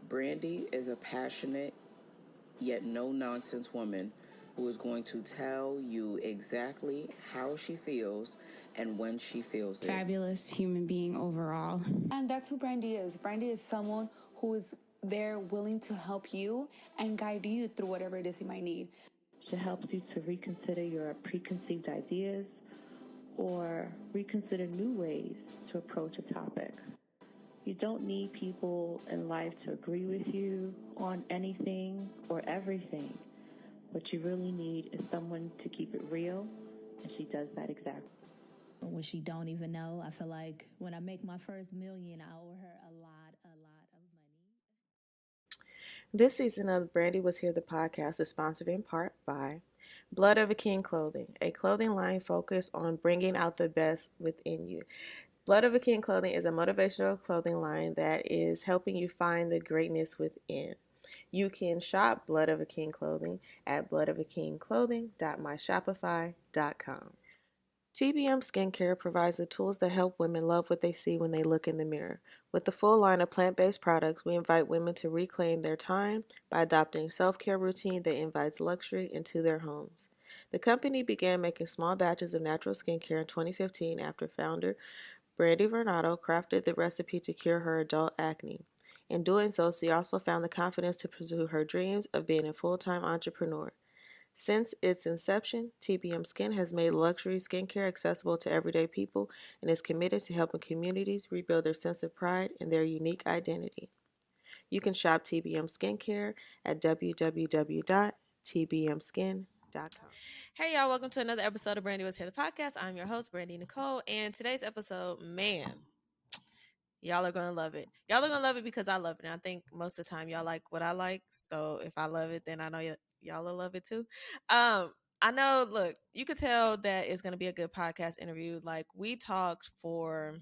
Brandy is a passionate yet no-nonsense woman who is going to tell you exactly how she feels and when she feels it. Fabulous human being overall. And that's who Brandy is. Brandy is someone who is there willing to help you and guide you through whatever it is you might need. She helps you to reconsider your preconceived ideas or reconsider new ways to approach a topic. You don't need people in life to agree with you on anything or everything. What you really need is someone to keep it real, and she does that exactly. When she don't even know, I feel like when I make my first million, I owe her a lot of money. This season of Brandy Was Here, the podcast is sponsored in part by Blood of a King Clothing, a clothing line focused on bringing out the best within you. Blood of a King Clothing is a motivational clothing line that is helping you find the greatness within. You can shop Blood of a King Clothing at bloodofakingclothing.myshopify.com. TBM Skincare provides the tools that help women love what they see when they look in the mirror. With the full line of plant-based products, we invite women to reclaim their time by adopting a self-care routine that invites luxury into their homes. The company began making small batches of natural skincare in 2015 after founder Brandy Vernado crafted the recipe to cure her adult acne. In doing so, she also found the confidence to pursue her dreams of being a full-time entrepreneur. Since its inception, TBM Skin has made luxury skincare accessible to everyday people and is committed to helping communities rebuild their sense of pride and their unique identity. You can shop TBM Skincare at www.tbmskin.com. Hey y'all, welcome to another episode of Brandy Was Here, the podcast. I'm your host, Brandy Nicole, and today's episode, man, y'all are going to love it. Y'all are going to love it because I love it, and I think most of the time y'all like what I like, so if I love it, then I know y'all will love it too. I know, look, you could tell that it's going to be a good podcast interview. Like, we talked for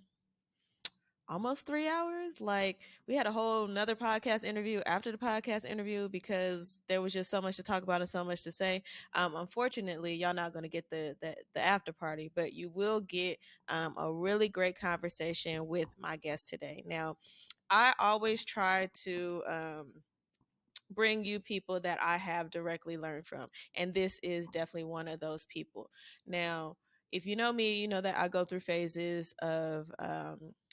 almost 3 hours. Like, we had a whole nother podcast interview after the podcast interview because there was just so much to talk about and so much to say. Unfortunately, y'all not going to get the after party, but you will get a really great conversation with my guest today. Now, I always try to bring you people that I have directly learned from, and this is definitely one of those people. Now, if you know me, you know that I go through phases of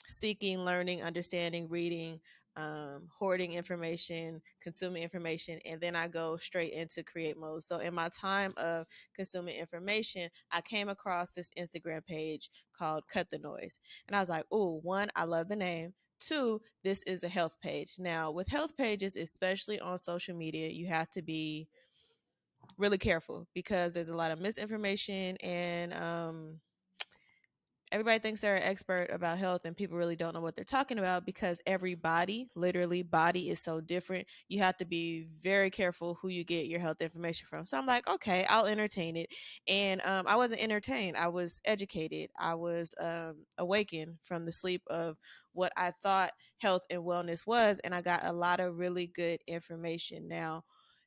seeking, learning, understanding, reading, hoarding information, consuming information, and then I go straight into create mode. So in my time of consuming information, I came across this Instagram page called Cutthenoise, and I was like, oh, one, I love the name. Two, this is a health page. Now, with health pages, especially on social media, you have to be really careful because there's a lot of misinformation, and everybody thinks they're an expert about health, and people really don't know what they're talking about because every body, literally body, is so different. You have to be very careful who you get your health information from. So I'm like, okay, I'll entertain it. And I wasn't entertained. I was educated. I was awakened from the sleep of what I thought health and wellness was, and I got a lot of really good information. Now,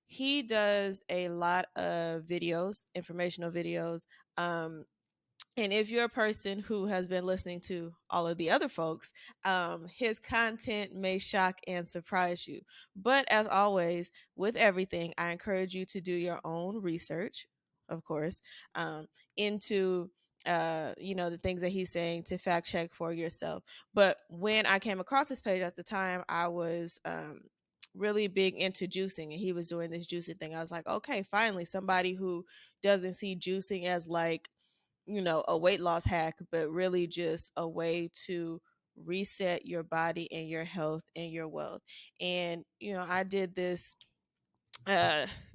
he does a lot of videos, informational videos. And if you're a person who has been listening to all of the other folks, his content may shock and surprise you. But as always, with everything, I encourage you to do your own research, of course, into the things that he's saying, to fact check for yourself. But when I came across his page at the time, I was really big into juicing, and he was doing this juicing thing. I was like, okay, finally somebody who doesn't see juicing as like, a weight loss hack, but really just a way to reset your body and your health and your wealth. And, I did this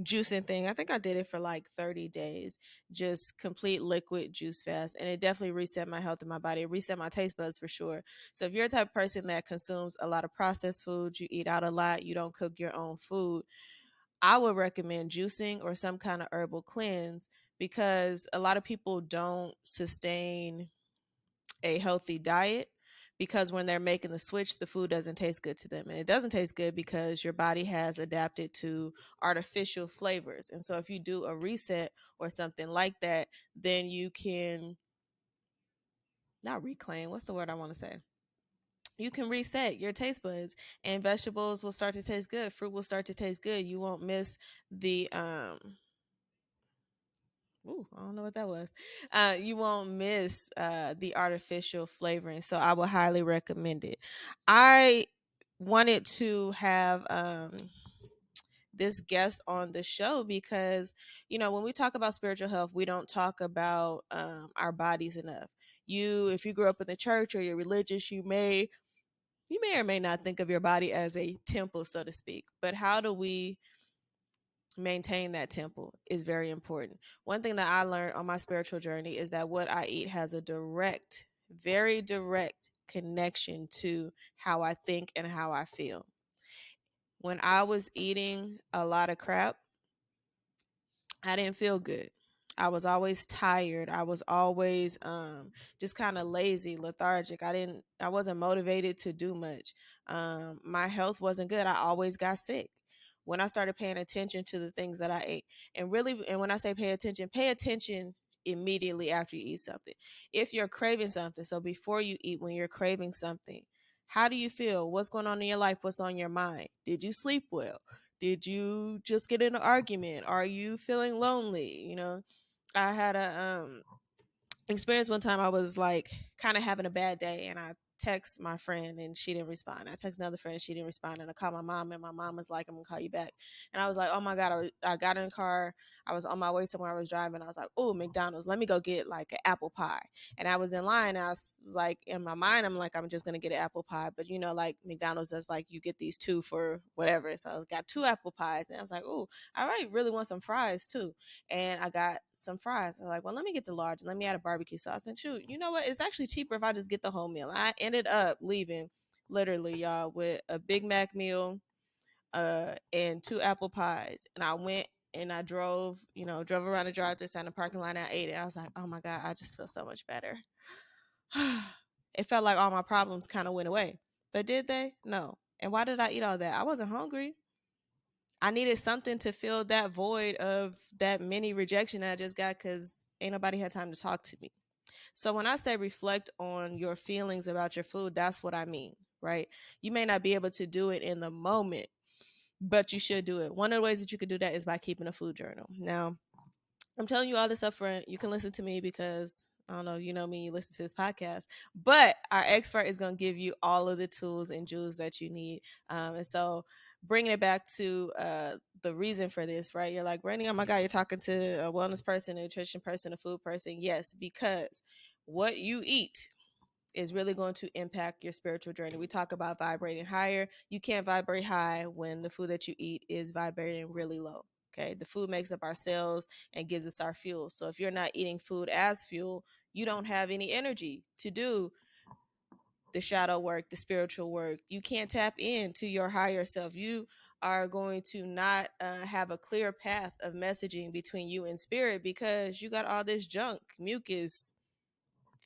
juicing thing. I think I did it for like 30 days, just complete liquid juice fast. And it definitely reset my health and my body. It reset my taste buds for sure. So if you're a type of person that consumes a lot of processed foods, you eat out a lot, you don't cook your own food, I would recommend juicing or some kind of herbal cleanse, because a lot of people don't sustain a healthy diet because when they're making the switch, the food doesn't taste good to them. And it doesn't taste good because your body has adapted to artificial flavors. And so if you do a reset or something like that, then you can not reclaim. What's the word I want to say? you can reset your taste buds, and vegetables will start to taste good. Fruit will start to taste good. You won't miss the Ooh, I don't know what that was. You won't miss the artificial flavoring. So I would highly recommend it. I wanted to have this guest on the show because, when we talk about spiritual health, we don't talk about our bodies enough. If you grew up in the church or you're religious, you may or may not think of your body as a temple, so to speak. But how do we maintain that temple is very important. One thing that I learned on my spiritual journey is that what I eat has a direct, very direct connection to how I think and how I feel. When I was eating a lot of crap, I didn't feel good. I was always tired. I was always just kind of lazy, lethargic. I wasn't motivated to do much. My health wasn't good. I always got sick. When I started paying attention to the things that I ate, and when I say pay attention immediately after you eat something. If you're craving something, so before you eat, when you're craving something, how do you feel? What's going on in your life? What's on your mind? Did you sleep well? Did you just get in an argument? Are you feeling lonely? I had a experience one time. I was like kind of having a bad day, and I text my friend and she didn't respond. I text another friend and she didn't respond, and I called my mom and my mom was like, I'm gonna call you back. And I was like, oh my god, I got in the car, I was on my way somewhere, I was driving, I was like, oh, McDonald's, let me go get like an apple pie. And I was in line, I was like, in my mind, I'm like, I'm just gonna get an apple pie, but like McDonald's does, like, you get these 2 for whatever. So I got 2 apple pies, and I was like, oh, I really want some fries too. And I got some fries. I was like, well, let me get the large. Let me add a barbecue sauce. And shoot, you know what? It's actually cheaper if I just get the whole meal. I ended up leaving, literally, y'all, with a Big Mac meal and 2 apple pies. And I went and I drove around the drive-thru, sat in the parking lot, and I ate it. I was like, oh my God, I just feel so much better. It felt like all my problems kind of went away. But did they? No. And why did I eat all that? I wasn't hungry. I needed something to fill that void of that mini rejection that I just got because ain't nobody had time to talk to me. So when I say reflect on your feelings about your food, that's what I mean, right? You may not be able to do it in the moment, but you should do it. One of the ways that you could do that is by keeping a food journal. Now, I'm telling you all this up front. You can listen to me because I don't know, you know me, you listen to this podcast, but our expert is going to give you all of the tools and jewels that you need. And so bringing it back to the reason for this, right? You're like, Brandy, oh my God, you're talking to a wellness person, a nutrition person, a food person. Yes, because what you eat is really going to impact your spiritual journey. We talk about vibrating higher. You can't vibrate high when the food that you eat is vibrating really low. Okay. The food makes up our cells and gives us our fuel. So if you're not eating food as fuel, you don't have any energy to do the shadow work, the spiritual work. You can't tap into your higher self. You are going to not have a clear path of messaging between you and spirit because you got all this junk, mucus,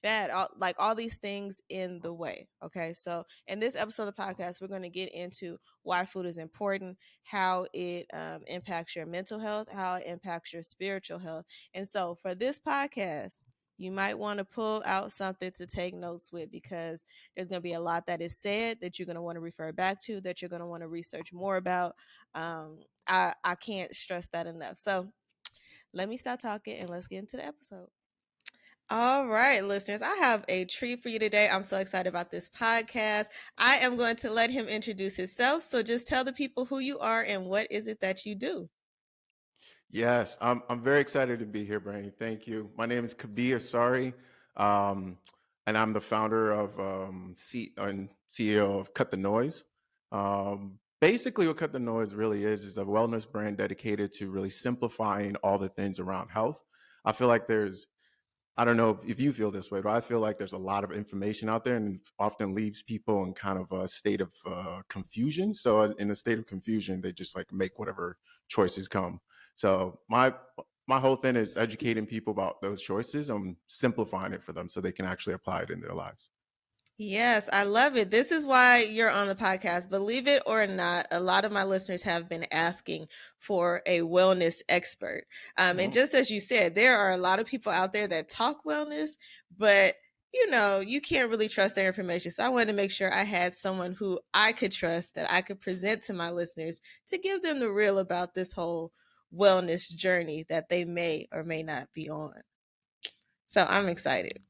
fat, all these things in the way. Okay, so in this episode of the podcast, we're going to get into why food is important, how it impacts your mental health, how it impacts your spiritual health. And so for this podcast, you might want to pull out something to take notes with because there's going to be a lot that is said that you're going to want to refer back to, that you're going to want to research more about. I can't stress that enough. So let me stop talking and let's get into the episode. All right, listeners, I have a treat for you today. I'm so excited about this podcast. I am going to let him introduce himself. So just tell the people who you are and what is it that you do. Yes, I'm very excited to be here, Brandy. Thank you. My name is Kobi Asare, and I'm the founder of and CEO of Cutthenoise. Basically, what Cutthenoise really is a wellness brand dedicated to really simplifying all the things around health. I feel like I don't know if you feel this way, but I feel like there's a lot of information out there and often leaves people in kind of a state of confusion. So in a state of confusion, they just like make whatever choices come. So my whole thing is educating people about those choices and simplifying it for them so they can actually apply it in their lives. Yes, I love it. This is why you're on the podcast. Believe it or not, a lot of my listeners have been asking for a wellness expert. And just as you said, there are a lot of people out there that talk wellness, but you can't really trust their information. So I wanted to make sure I had someone who I could trust that I could present to my listeners to give them the real about this whole wellness journey that they may or may not be on. So I'm excited.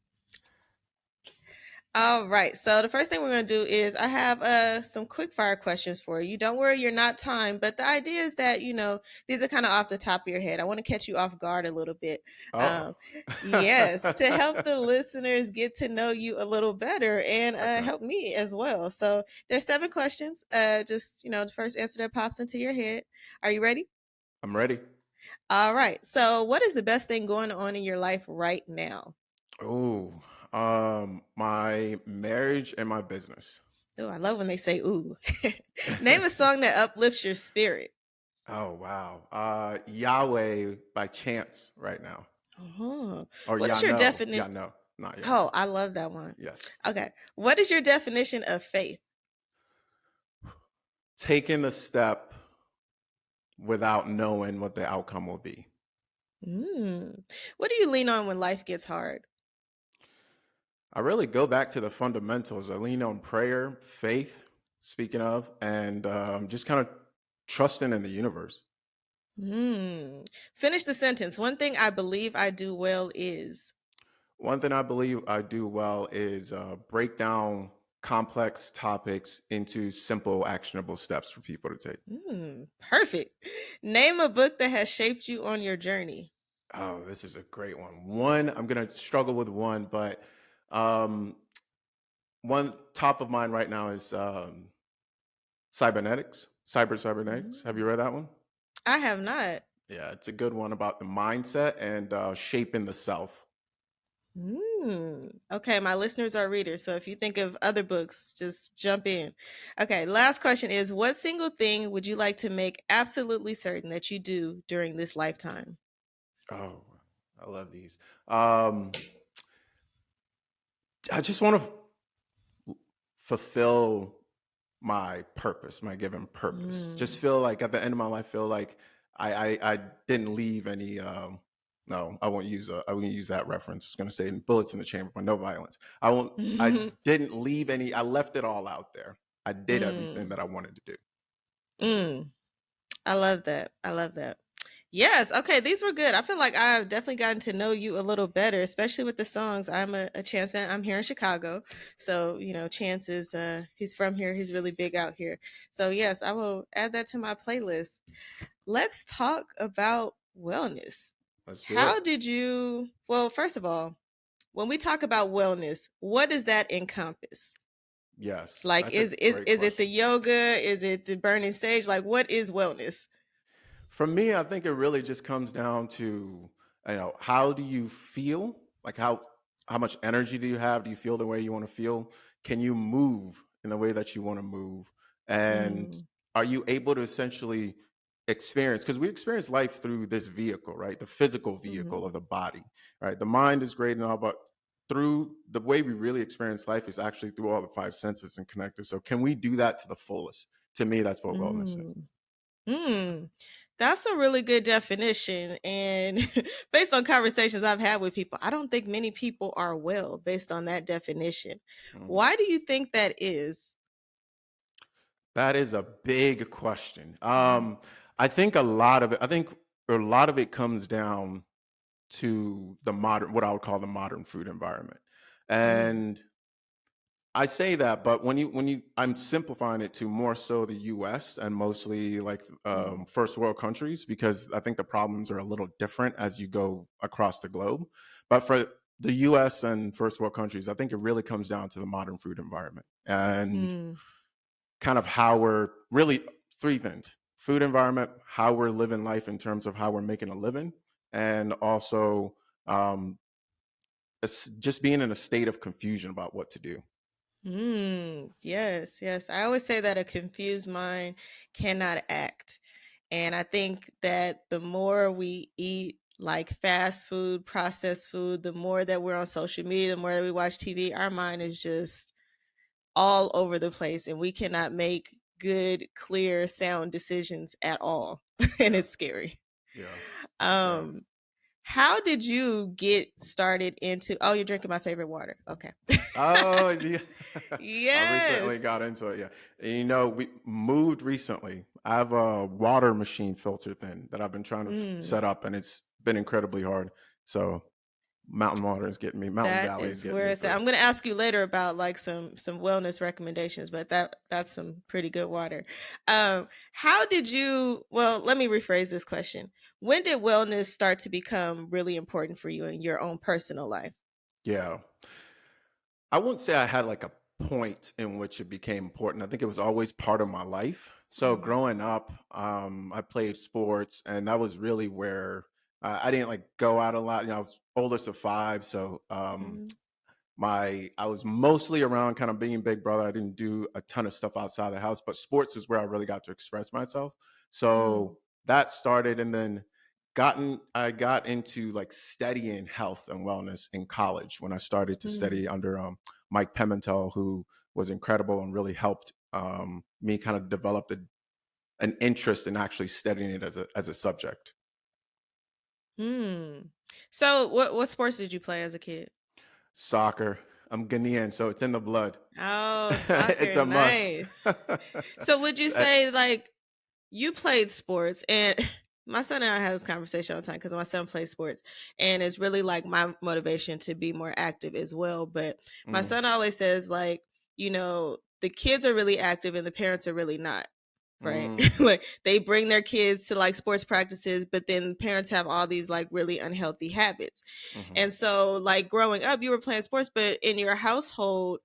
All right. So the first thing we're going to do is I have some quick fire questions for you. Don't worry, you're not timed, but the idea is that, these are kind of off the top of your head. I want to catch you off guard a little bit. Yes, to help the listeners get to know you a little better and Okay. help me as well. So there's 7 questions. Just, the first answer that pops into your head. Are you ready? I'm ready. All right. So what is the best thing going on in your life right now? Oh, my marriage and my business. Oh, I love when they say ooh. Name a song that uplifts your spirit. Oh, wow. Yahweh by Chance right now. Or What is your definition? Yah know. Not Yah. Oh, I love that one. Yes. Okay. What is your definition of faith? Taking a step without knowing what the outcome will be. What do you lean on when life gets hard? I really go back to the fundamentals. I lean on prayer, faith, speaking of, and just kind of trusting in the universe. Finish the sentence. One thing I believe I do well is. One thing I believe I do well is break down complex topics into simple, actionable steps for people to take. Perfect. Name a book that has shaped you on your journey. Oh, this is a great one. I'm going to struggle with one, but one top of mind right now is Cybernetics. Have you read that one? I have not. Yeah, it's a good one about the mindset and shaping the self. Okay, my listeners are readers, so if you think of other books, just jump in. Okay, last question is, what single thing would you like to make absolutely certain that you do during this lifetime? Oh, I love these. I just want to fulfill my purpose, my given purpose. Just feel like at the end of my life, feel like I didn't leave any. No, I won't use that reference. I was going to say bullets in the chamber, but no violence. I didn't leave any. I left it all out there. I did everything that I wanted to do. I love that. Yes. Okay. These were good. I feel like I've definitely gotten to know you a little better, especially with the songs. I'm a Chance fan. I'm here in Chicago. So, Chance is, he's from here. He's really big out here. So yes, I will add that to my playlist. Let's talk about wellness. Let's do How it. did you, well, first of all, when we talk about wellness, what does that encompass? Yes. Like, is it the yoga? Is it the burning sage? Like, what is wellness? For me, I think it really just comes down to, how do you feel? Like how much energy do you have? Do you feel the way you want to feel? Can you move in the way that you want to move? And are you able to essentially experience, because we experience life through this vehicle, right? The physical vehicle of the body, right? The mind is great and all, but through the way we really experience life is actually through all the 5 senses and connected. So can we do that to the fullest? To me, that's what wellness is. That's a really good definition. And based on conversations I've had with people, I don't think many people are well based on that definition. Why do you think that is? That is a big question. I think a lot of it comes down to what I would call the modern food environment. And I say that, but I'm simplifying it to more so the US and mostly like first world countries, because I think the problems are a little different as you go across the globe. But for the US and first world countries, I think it really comes down to the modern food environment and kind of how we're really 3 things: food environment, how we're living life in terms of how we're making a living, and also just being in a state of confusion about what to do. Yes. I always say that a confused mind cannot act. And I think that the more we eat like fast food, processed food, the more that we're on social media, the more that we watch TV, our mind is just all over the place and we cannot make good, clear, sound decisions at all. And it's scary. Yeah. How did you get started into? Oh, you're drinking my favorite water. Okay. Oh, yeah. I recently Yes. got into it. Yeah. And, we moved recently. I have a water machine filter thing that I've been trying to Mm, set up, and it's been incredibly hard. So Mountain Water is getting me. Mountain that Valley is is getting where me it's at. through. I'm gonna ask you later about like some wellness recommendations, but that's some pretty good water. How did you? Well, let me rephrase this question. When did wellness start to become really important for you in your own personal life? Yeah. I wouldn't say I had like a point in which it became important. I think it was always part of my life. So Mm, growing up, I played sports, and that was really where I didn't like go out a lot. I was oldest of five, so mm, I was mostly around kind of being big brother. I didn't do a ton of stuff outside the house, but sports is where I really got to express myself. mm, So that started, and then I got into like studying health and wellness in college when I started to mm. study under Mike Pimentel, who was incredible and really helped me kind of develop an interest in actually studying it as a subject. Hmm. So what sports did you play as a kid? Soccer. I'm Ghanaian, so it's in the blood. Oh, It's soccer, a must. nice. So would you say like you played sports and my son and I had this conversation all the time because my son plays sports and it's really like my motivation to be more active as well. But my Mm, son always says like, the kids are really active and the parents are really not. Right. mm, Like they bring their kids to like sports practices, but then parents have all these like really unhealthy habits. mhm. And so like growing up, you were playing sports, but in your household,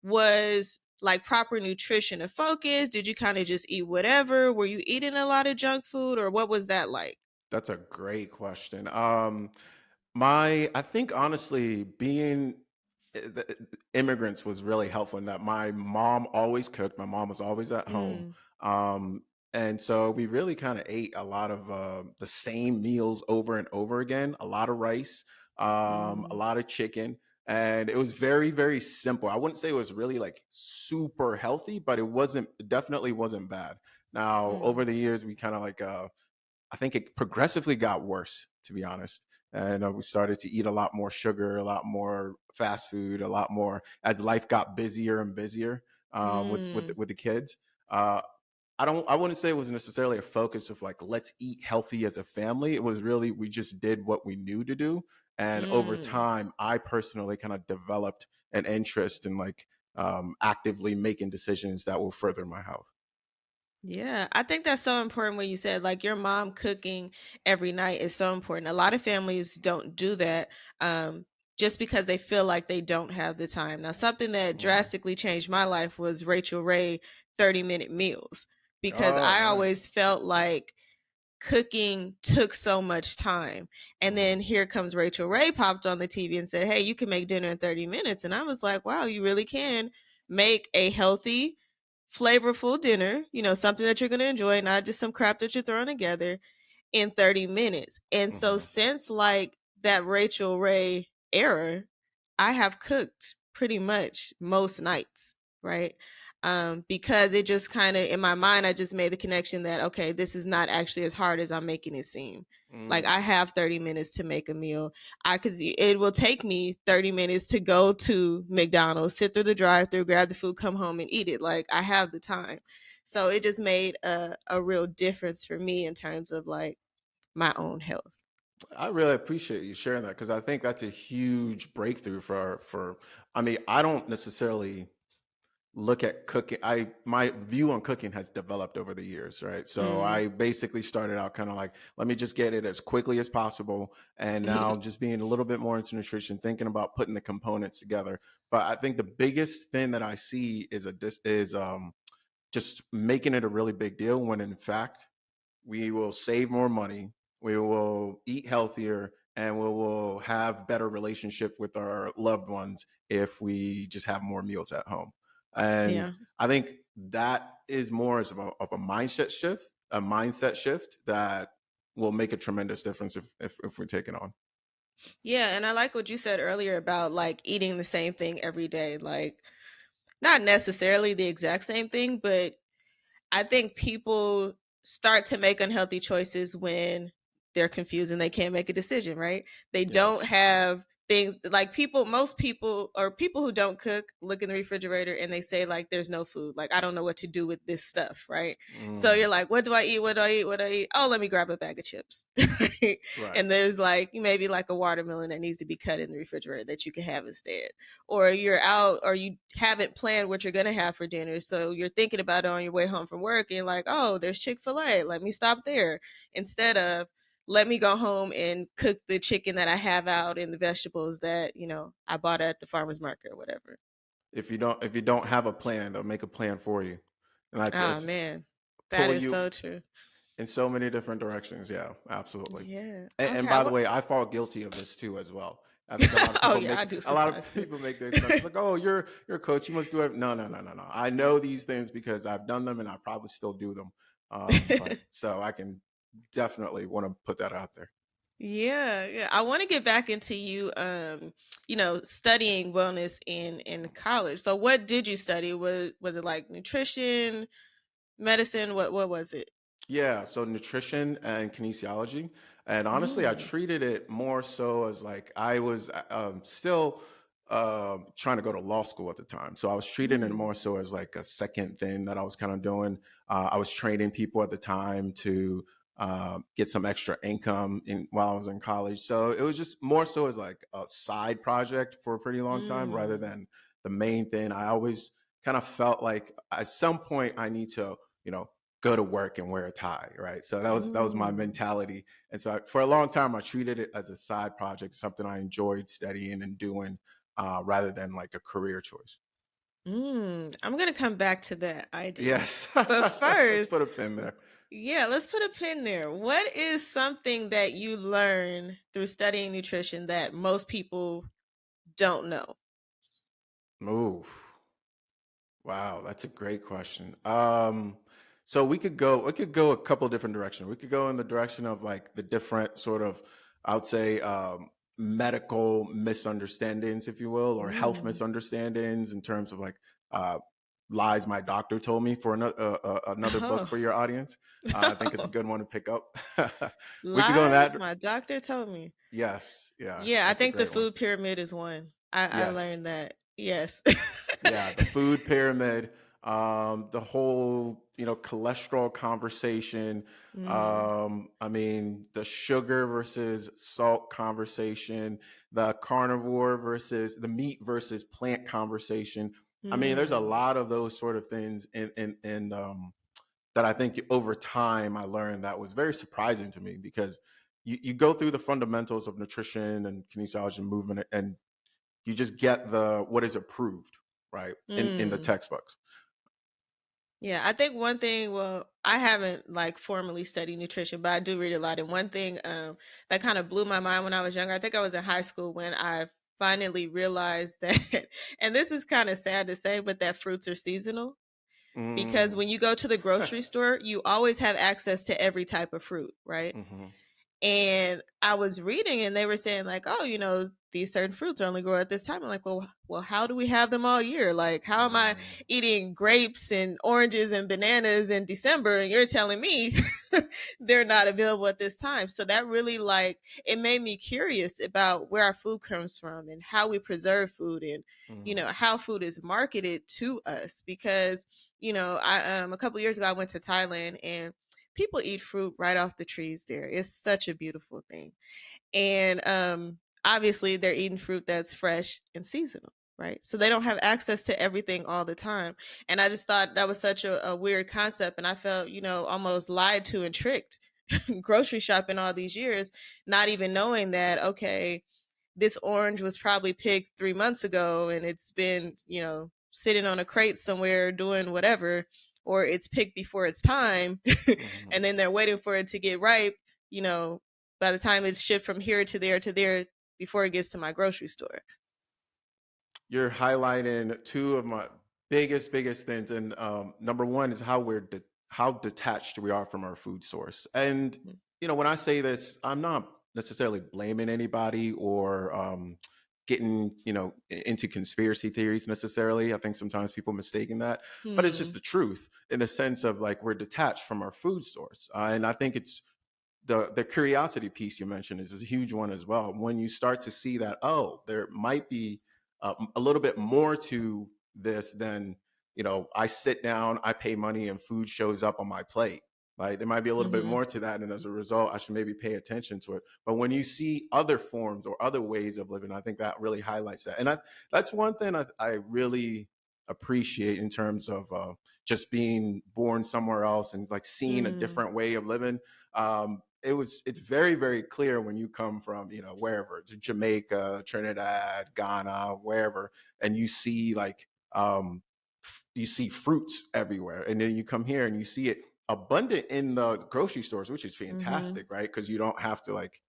was like proper nutrition a focus? Did you kind of just eat whatever? Were you eating a lot of junk food or what was that like? That's a great question. I think honestly, being the immigrants was really helpful in that my mom always cooked. My mom was always at home. Mm, Um, and so we really kind of ate a lot of the same meals over and over again, a lot of rice, a mm, lot of chicken. And it was very, very simple. I wouldn't say it was really like super healthy, but it definitely wasn't bad. Now, over mm, the years, we kind of like, I think it progressively got worse, to be honest. And we started to eat a lot more sugar, a lot more fast food, a lot more as life got busier and busier mm, with the kids. Uh, I wouldn't say it was necessarily a focus of like let's eat healthy as a family. It was really we just did what we knew to do, and over mm. time, I personally kind of developed an interest in like actively making decisions that will further my health. Yeah, I think that's so important when you said like your mom cooking every night is so important. A lot of families don't do that just because they feel like they don't have the time. Now, something that Mm. drastically changed my life was Rachel Ray 30-minute meals because Oh, I always nice. felt like cooking took so much time. And Mhm. then here comes Rachel Ray popped on the TV and said, "Hey, you can make dinner in 30 minutes." And I was like, "Wow, you really can make a healthy, flavorful dinner, something that you're going to enjoy, not just some crap that you're throwing together in 30 minutes." And so Mhm. since like that Rachel Ray era, I have cooked pretty much most nights, right? Because it just kind of in my mind, I just made the connection that okay, this is not actually as hard as I'm making it seem. Like I Mm. have 30 minutes to make a meal. It will take me 30 minutes to go to McDonald's, sit through the drive-through, grab the food, come home and eat it. Like I have the time. So it just made a real difference for me in terms of like my own health. I really appreciate you sharing that because I think that's a huge breakthrough for. I mean, I don't necessarily look at cooking. My view on cooking has developed over the years, right? So Mm. I basically started out kind of like, let me just get it as quickly as possible, and now just being a little bit more into nutrition, thinking about putting the components together. But I think the biggest thing that I see is just making it a really big deal when in fact we will save more money, we will eat healthier, and we will have better relationship with our loved ones if we just have more meals at home. And Yeah. I think that is more as of a mindset shift that will make a tremendous difference if we take it on. Yeah, and I like what you said earlier about like eating the same thing every day. Like not necessarily the exact same thing, but I think people start to make unhealthy choices when they're confused and they can't make a decision, right? They don't Yes. have things like most people or people who don't cook look in the refrigerator and they say like there's no food, like I don't know what to do with this stuff, right? So you're like, what do I eat, what do I eat, what do I eat? Oh, let me grab a bag of chips. Right? Right. And there's like maybe like a watermelon that needs to be cut in the refrigerator that you can have instead. Or you're out or you haven't planned what you're going to have for dinner, so you're thinking about it on your way home from work and you're like, oh, there's Chick-fil-A, let me stop there, instead of let me go home and cook the chicken that I have out and the vegetables that, I bought at the farmer's market or whatever. If you don't have a plan, they'll make a plan for you. And Oh it's man, that pull is you so true. in so many different directions. Yeah, absolutely. Yeah. And Okay. by the way, I fall guilty of this too as well. I think Oh yeah, I do a lot of sometimes too. people make the assumption like, oh, you're a coach, you must do it. No, no, no, no, no. I know these things because I've done them and I probably still do them. But so I can definitely want to put that out there. Yeah. I want to get back into you studying wellness in college. So what did you study? Was it like nutrition, medicine? What was it? Yeah, so nutrition and kinesiology. And honestly, I Mm. treated it more so as like I was still trying to go to law school at the time. So I was treating it Mm. more so as like a second thing that I was kind of doing. I was training people at the time to get some extra income while I was in college. So it was just more so as like a side project for a pretty long time rather Mm. than the main thing. I always kind of felt like at some point I need to, go to work and wear a tie, right? So that was my Mm. mentality. And so for a long time, I treated it as a side project, something I enjoyed studying and doing, rather than like a career choice. I'm gonna come back to that idea. Yes, But let's put first, a pin there. yeah, let's put a pin there. What is something that you learn through studying nutrition that most people don't know? Move. Wow, that's a great question. So we could go a couple different directions. We could go in the direction of like the different sort of, I would say, medical misunderstandings, if you will, or health Mm. misunderstandings in terms of like uh, lies my doctor told me for another book Oh. for your audience. I think it's a good one to pick up. We could go in Lies that. my doctor told me. Yes, yeah, Yeah, I that's a think the great one. food pyramid is one. I Yes. learned that. Yes. Yeah, the food pyramid, the whole, cholesterol conversation. Mm. I mean, the sugar versus salt conversation, the carnivore versus the meat versus plant conversation. I mean, there's a Mm. lot of those sort of things in that I think over time I learned that was very surprising to me because you go through the fundamentals of nutrition and kinesiology and movement and you just get the what is approved, right? In the Mm. textbooks. Yeah, I think one thing, well, I haven't like formally studied nutrition, but I do read a lot. And one thing that kind of blew my mind when I was younger, I think I was in high school when I finally realized that, and this is kind of sad to say, but that fruits are seasonal. Because Mm. when you go to the grocery store, you always have access to every type of fruit, right? Hmm. And I was reading and they were saying like, oh, these certain fruits only grow at this time. I'm like, well, how do we have them all year? Like, how am I Mm. eating grapes and oranges and bananas in December and you're telling me they're not available at this time? So that really like it made me curious about where our food comes from and how we preserve food and Mm. how food is marketed to us because I a couple years ago I went to Thailand and people eat fruit right off the trees there. It's such a beautiful thing. And obviously they're eating fruit that's fresh and seasonal, right? So they don't have access to everything all the time. And I just thought that was such a weird concept. And I felt, almost lied to and tricked grocery shopping all these years, not even knowing that, okay, this orange was probably picked 3 months ago and it's been, sitting on a crate somewhere doing whatever, or it's picked before it's time Hmm. and then they're waiting for it to get ripe, by the time it's shipped from here to there before it gets to my grocery store. You're highlighting two of my biggest things, and number one is how detached we are from our food source. And when I say this, I'm not necessarily blaming anybody or getting into conspiracy theories necessarily. I think sometimes people mistaken that, but it's just Hmm. the truth in the sense of like we're detached from our food source, and I think it's the curiosity piece you mentioned is a huge one as well. When you start to see that, oh, there might be a little bit more to this than, I sit down, I pay money, and food shows up on my plate. Like, there might be a little bit more to that, and as a result, I should maybe pay attention to it. But when you see other forms or other ways of living, I think that really highlights that. And that's one thing I really appreciate in terms of just being born somewhere else and like seeing a different way of living. It's very, very clear when you come from, wherever, to Jamaica, Trinidad, Ghana, wherever, and you see like you see fruits everywhere, and then you come here and you see it abundant in the grocery stores, which is fantastic, right? Because you don't have to like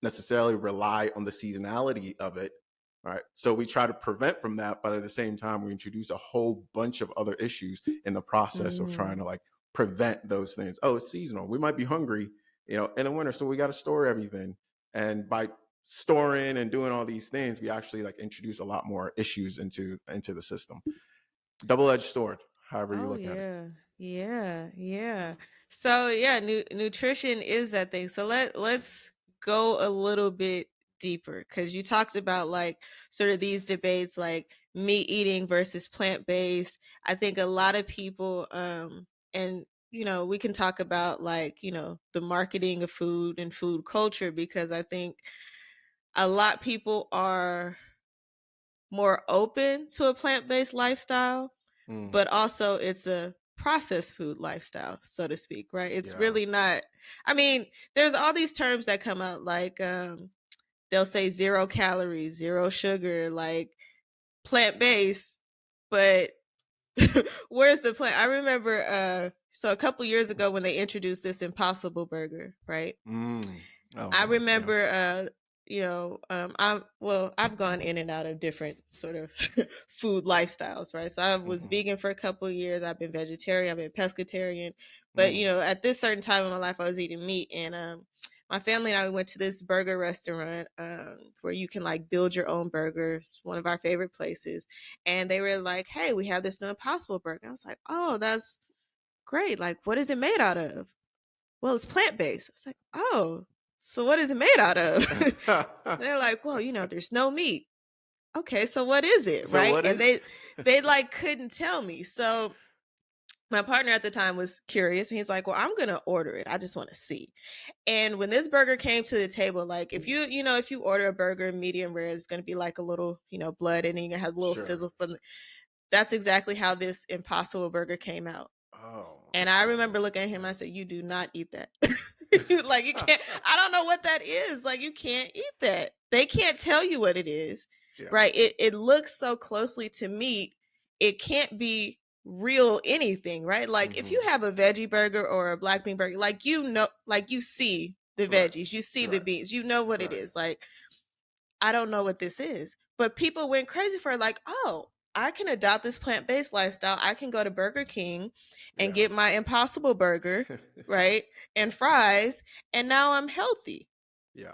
necessarily rely on the seasonality of it. Right. So we try to prevent from that, but at the same time, we introduce a whole bunch of other issues in the process of trying to like prevent those things. Oh, it's seasonal. We might be hungry, in the winter, so we got to store everything. And by storing and doing all these things, we actually like introduce a lot more issues into the system. Double-edged sword, however you look at it. Yeah. So yeah, nutrition is that thing. So let's go a little bit deeper, because you talked about like sort of these debates, like meat eating versus plant-based. I think a lot of people and we can talk about like the marketing of food and food culture, because I think a lot of people are more open to a plant-based lifestyle, but also it's a processed food lifestyle, so to speak, right? It's really not, I mean, there's all these terms that come out like they'll say 0 calories, 0 sugar, like plant-based, but where's the plant? I remember so a couple years ago when they introduced this Impossible Burger, right? I remember I've gone in and out of different sort of food lifestyles, right? So I was vegan for a couple of years. I've been vegetarian, I've been pescatarian, but at this certain time in my life, I was eating meat. And my family and I, we went to this burger restaurant where you can like build your own burgers. It's one of our favorite places. And they were like, "Hey, we have this new Impossible Burger." I was like, "Oh, that's great. Like, what is it made out of?" "Well, it's plant-based." It's like, "Oh, so what is it made out of?" They're like, "Well, there's no meat." "Okay, so what is it?" So right? what And is- they like couldn't tell me. So my partner at the time was curious, and he's like, "Well, I'm gonna order it. I just want to see." And when this burger came to the table, like if you order a burger medium rare, it's gonna be like a little blood, and then you're gonna have a little sizzle from. That's exactly how this Impossible Burger came out. And I remember looking at him, I said, "You do not eat that." Like, you can't, I don't know what that is. Like, you can't eat that. They can't tell you what it is, right? It looks so closely to meat. It can't be real anything, right? Like, if you have a veggie burger or a black bean burger, like, like you see the veggies, you see the beans, you know what it is. Like, I don't know what this is. But people went crazy for it, like, "Oh, I can adopt this plant-based lifestyle. I can go to Burger King and get my Impossible Burger, right? And fries, and now I'm healthy." Yeah.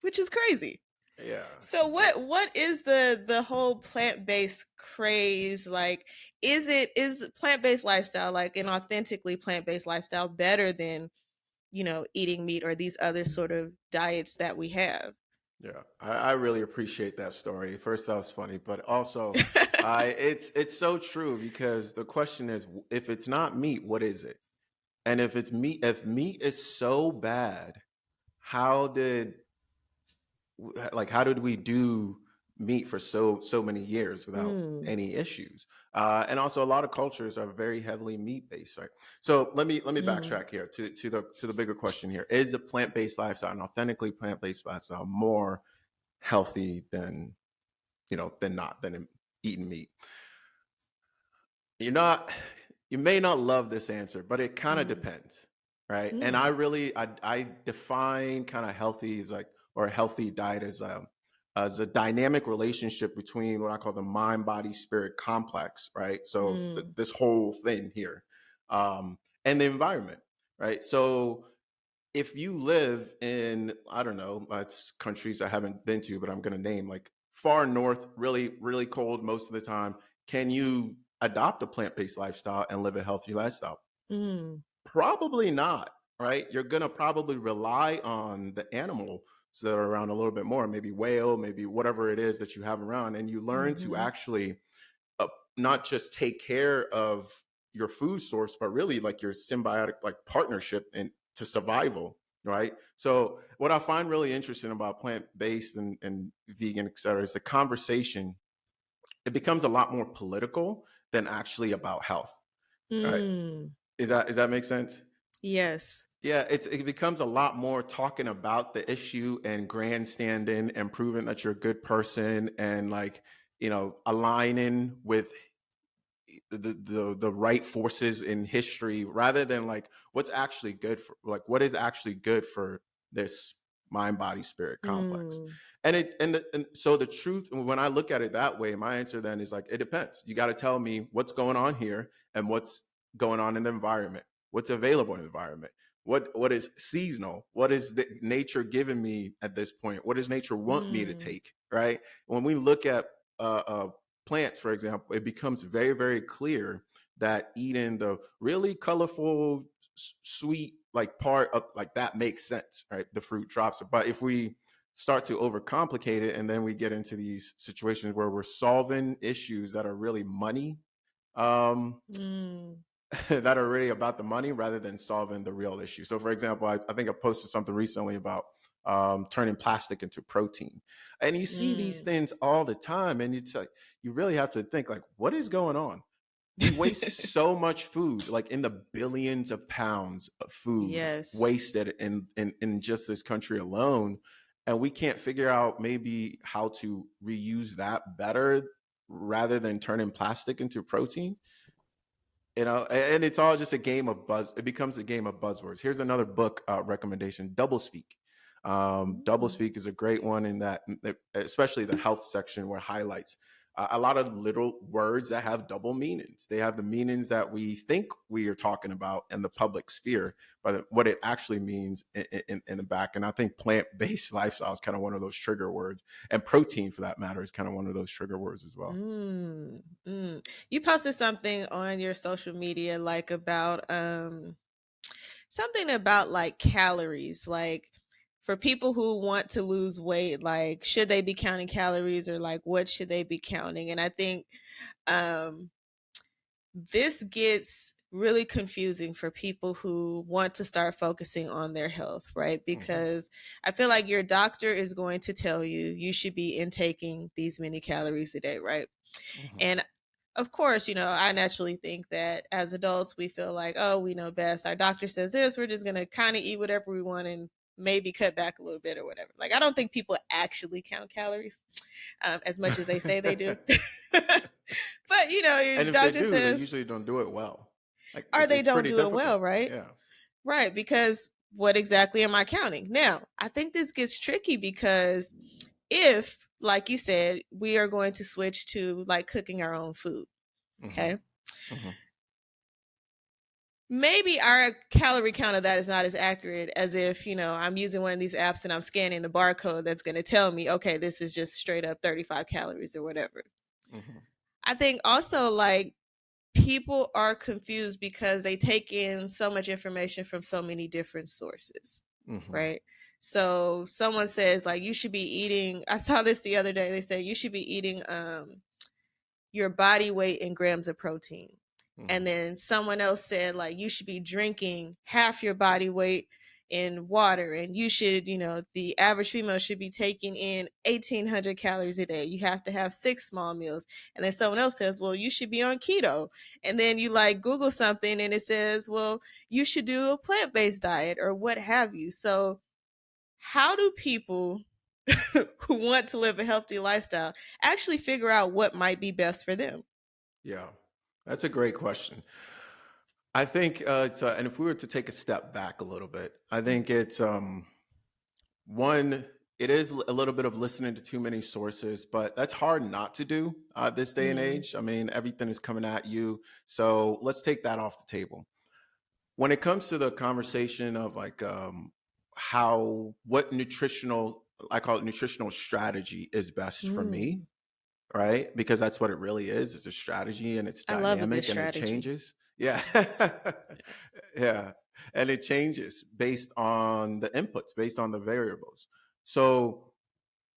Which is crazy. Yeah. So what is the whole plant-based craze? Like, is the plant-based lifestyle, like an authentically plant-based lifestyle, better than, eating meat or these other sort of diets that we have? Yeah, I really appreciate that story. First, that was funny, but also, it's so true, because the question is, if it's not meat, what is it? And if it's meat, if meat is so bad, how did how did we do meat for so many years without any issues? And also, a lot of cultures are very heavily meat based, right? So let me backtrack here to the bigger question here: is a plant based lifestyle, an authentically plant based lifestyle, more healthy than than eating meat? You may not love this answer, but it kind of depends, right? And I define kind of healthy as like, or a healthy diet as a dynamic relationship between what I call the mind body spirit complex, right? So this whole thing here, and the environment, right? So if you live in, I don't know, it's countries I haven't been to, but I'm going to name, like far north, really, really cold most of the time, can you adopt a plant-based lifestyle and live a healthy lifestyle? Probably not, right? You're gonna probably rely on the animals that are around a little bit more, maybe whale, maybe whatever it is that you have around, and you learn to Mm-hmm. actually not just take care of your food source, but really like your symbiotic like partnership and to survival, right? So what I find really interesting about plant-based and vegan, et cetera, is the conversation. It becomes a lot more political than actually about health, right? Mm. Is that make sense? Yes. Yeah, it becomes a lot more talking about the issue and grandstanding and proving that you're a good person and like, aligning with the right forces in history rather than like what's actually good for like what is actually good for this mind body spirit complex. Mm. And so the truth, when I look at it that way, my answer then is like it depends. You got to tell me what's going on here and what's going on in the environment, what's available in the environment, what is seasonal, what is the nature giving me at this point, what does nature want me to Mm. take, right? When we look at plants, for example, it becomes very, very clear that eating the really colorful, sweet, like part of like that makes sense, right? The fruit drops. But if we start to overcomplicate it and then we get into these situations where we're solving issues that are really money, Mm. that are really about the money rather than solving the real issue. So, for example, I think I posted something recently about turning plastic into protein, and you see these Mm. things all the time, and it's like you really have to think like, what is going on? We waste so much food, like in the billions of pounds of food Yes. wasted in just this country alone, and we can't figure out maybe how to reuse that better rather than turning plastic into protein. And it's all just a game of buzz. It becomes a game of buzzwords. Here's another book recommendation: Doublespeak. Mm. Doublespeak is a great one in that, especially the health section, where it highlights a lot of little words that have double meanings. They have the meanings that we think we are talking about in the public sphere, but what it actually means in the back. And I think plant-based lifestyle is kind of one of those trigger words, and protein, for that matter, is kind of one of those trigger words as well. Mm. Mm. You posted something on your social media like about something about like calories, like for people who want to lose weight, like should they be counting calories or like what should they be counting? And I think um this gets really confusing for people who want to start focusing on their health, right? Mhm. Because I feel like your doctor is going to tell you you should be intaking these many calories a day, right? Mhm. And of course, I naturally think that as adults, we feel like, oh, we know best. Our doctor says this, we're just going to kind of eat whatever we want and maybe cut back a little bit or whatever. Like, I don't think people actually count calories as much as they say they do. But, your And if they doctor do, they says, usually don't do it well. Like or they it's don't pretty do it difficult. well, right? Yeah. Right. Because what exactly am I counting? Now, I think this gets tricky because if, like you said, we are going to switch to like cooking our own food, hmm okay? hmm Maybe our calorie count of that is not as accurate as if, I'm using one of these apps and I'm scanning the barcode that's going to tell me, okay, this is just straight up 35 calories or whatever. hmm I think also like people are confused because they take in so much information from so many different sources, hmm right? So someone says like you should be eating, I saw this the other day, they said you should be eating your body weight in grams of protein. And hmm then someone else said like you should be drinking half your body weight in water, and you should, the average female should be taking in 1,800 calories a day. You have to have 6 small meals. And then someone else says, well, you should be on keto. And then you like Google something and it says, well, you should do a plant-based diet or what have you. So how do people who want to live a healthy lifestyle actually figure out what might be best for them? Yeah, that's a great question. I think and if we were to take a step back a little bit, I think it's one. It is a little bit of listening to too many sources, but that's hard not to do this day and Mm. age. I mean, everything is coming at you, so let's take that off the table. When it comes to the conversation of like how what nutritional, I call it nutritional strategy, is best for me, Mm. right? Because that's what it really is. It's a strategy and it's I love a good dynamic and it strategy. changes. Yeah. Yeah. and it changes based on the inputs, based on the variables. So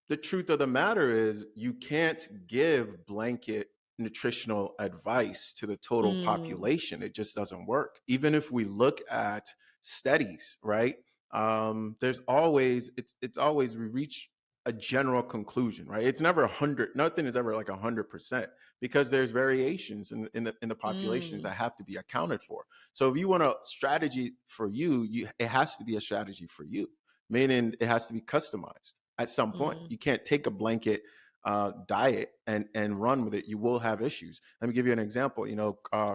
the truth of the matter is you can't give blanket nutritional advice to the total population. It just doesn't work. Even if we look at studies, right? There's always it's always we reach a general conclusion, right? It's never 100. Nothing is ever like 100% because there's variations in the populations that have to be accounted for. So if you want a strategy for you, it has to be a strategy for you, meaning it has to be customized at some point. You can't take a blanket diet and run with it. You will have issues. Let me give you an example.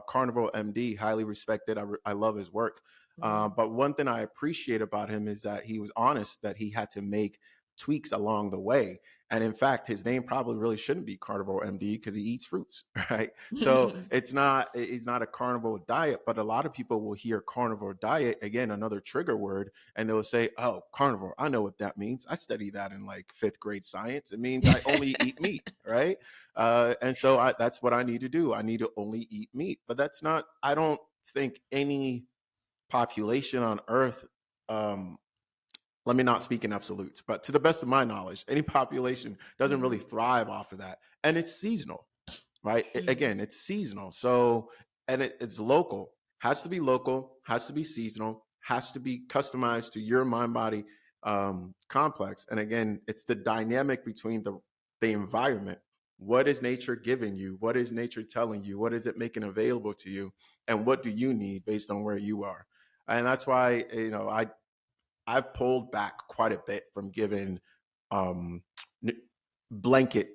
Carnivore MD, highly respected. I love his work. But one thing I appreciate about him is that he was honest that he had to make tweaks along the way. And in fact, his name probably really shouldn't be Carnivore MD because he eats fruits, right? So it's not a carnivore diet, but a lot of people will hear carnivore diet, again, another trigger word, and they'll say, oh, carnivore, I know what that means. I studied that in like 5th grade science. It means I only eat meat, right? And so that's what I need to do. I need to only eat meat. But that's not, I don't think any population on Earth, let me not speak in absolutes, but to the best of my knowledge, any population doesn't really thrive off of that. And it's seasonal, right? Again, it's seasonal. So, and it's local, has to be seasonal, has to be customized to your mind body complex. And again, it's the dynamic between the environment. What is nature giving you? What is nature telling you? What is it making available to you? And what do you need based on where you are? And that's why, I've pulled back quite a bit from giving blanket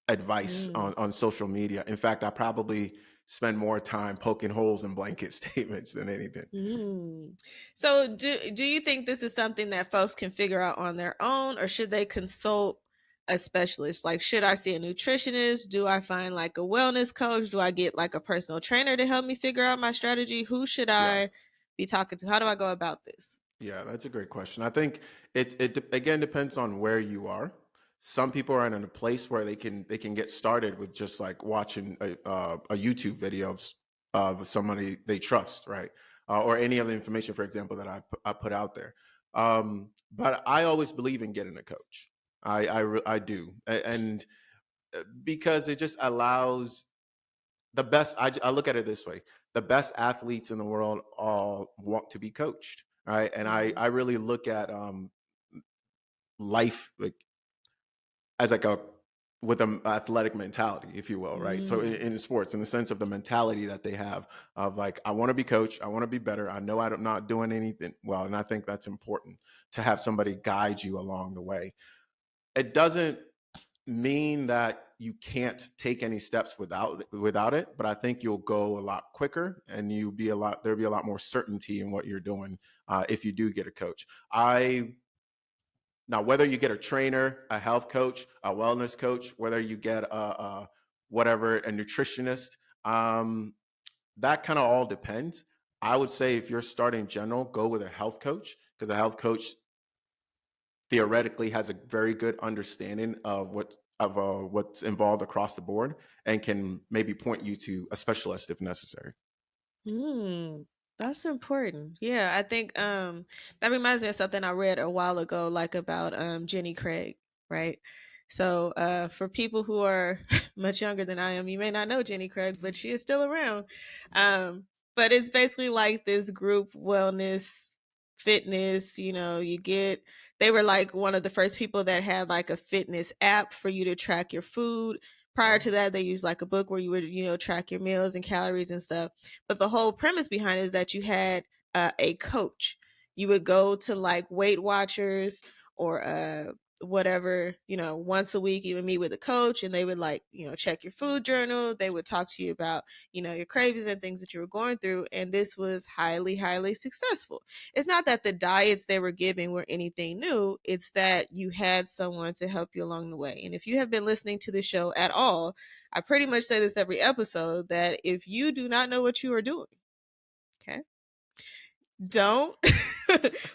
advice on social media. In fact, I probably spend more time poking holes in blanket statements than anything. So do you think this is something that folks can figure out on their own, or should they consult a specialist? Like, should I see a nutritionist? Do I find like a wellness coach? Do I get like a personal trainer to help me figure out my strategy? Who should I be talking to? How do I go about this? Yeah, that's a great question. I think it again depends on where you are. Some people are in a place where they can get started with just like watching a YouTube video of somebody they trust, right? Or any other information, for example, that I put out there. But I always believe in getting a coach. I do, and because it just allows the best. I look at it this way: the best athletes in the world all want to be coached, right? And I really look at life like as like with an athletic mentality, if you will, right? So in sports, in the sense of the mentality that they have of like, I want to be coached, I want to be better, I know I'm not doing anything well, and I think that's important to have somebody guide you along the way. It doesn't mean that you can't take any steps without it, but I think you'll go a lot quicker, and there'll be a lot more certainty in what you're doing if you do get a coach. Now, whether you get a trainer, a health coach, a wellness coach, whether you get a nutritionist, that kind of all depends. I would say if you're starting general, go with a health coach, because a health coach theoretically has a very good understanding of what's involved across the board and can maybe point you to a specialist if necessary. That's important. Yeah, I think that reminds me of something I read a while ago, like about Jenny Craig, right? So for people who are much younger than I am, you may not know Jenny Craig, but she is still around. But it's basically like this group wellness fitness, they were like one of the first people that had like a fitness app for you to track your food. Prior to that, they used like a book where you would, track your meals and calories and stuff. But the whole premise behind it is that you had a coach. You would go to like Weight Watchers or whatever, once a week you would meet with a coach, and they would like, check your food journal. They would talk to you about, your cravings and things that you were going through. And this was highly, highly successful. It's not that the diets they were giving were anything new. It's that you had someone to help you along the way. And if you have been listening to the show at all, I pretty much say this every episode, that if you do not know what you are doing, okay, don't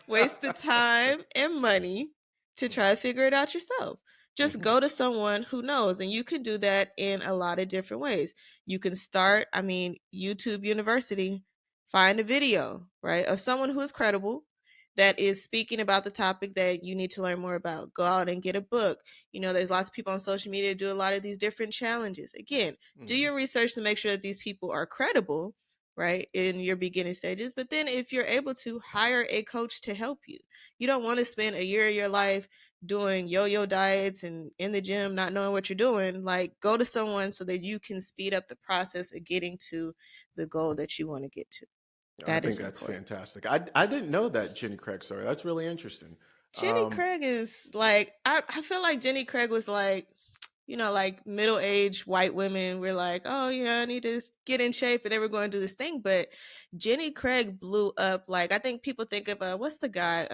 waste the time and money to try to figure it out yourself. Just go to someone who knows, and you can do that in a lot of different ways. You can start, YouTube University. find a video, right, of someone who is credible that is speaking about the topic that you need to learn more about. Go out and get a book. There's lots of people on social media do a lot of these different challenges. Again, do your research to make sure that these people are credible, right, in your beginning stages. But then if you're able to, hire a coach to help you. You don't want to spend a year of your life doing yo-yo diets and in the gym not knowing what you're doing. Like, go to someone so that you can speed up the process of getting to the goal that you want to get to. I That think is that's important. fantastic. I didn't know that Jenny Craig story. That's really interesting. Jenny Craig is like, I feel like Jenny Craig was like, like middle-aged white women were like, oh, I need to get in shape, and they were going to do this thing. But Jenny Craig blew up. Like, I think people think of what's the guy,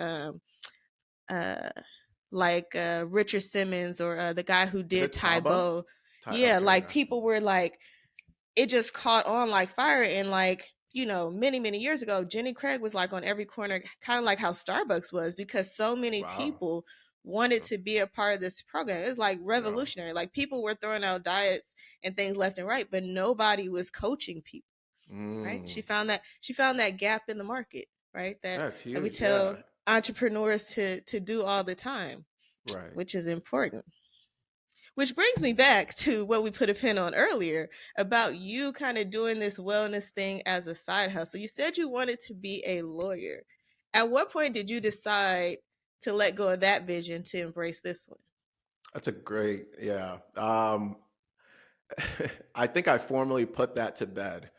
Richard Simmons, or the guy who Is did it Tabo? Taibo. Yeah, Okay, like yeah. people were like, it just caught on like fire. And like, many, many years ago, Jenny Craig was like on every corner, kind of like how Starbucks was, because so many Wow. people wanted to be a part of this program. It's like revolutionary. Like, people were throwing out diets and things left and right, but nobody was coaching people. Right? She found that gap in the market, right? That That's we huge. Yeah. tell entrepreneurs to do all the time, Right. which is important. Which brings me back to what we put a pin on earlier about you kind of doing this wellness thing as a side hustle. You said you wanted to be a lawyer. At what point did you decide to let go of that vision to embrace this one? That's a great, yeah. I think I formally put that to bed.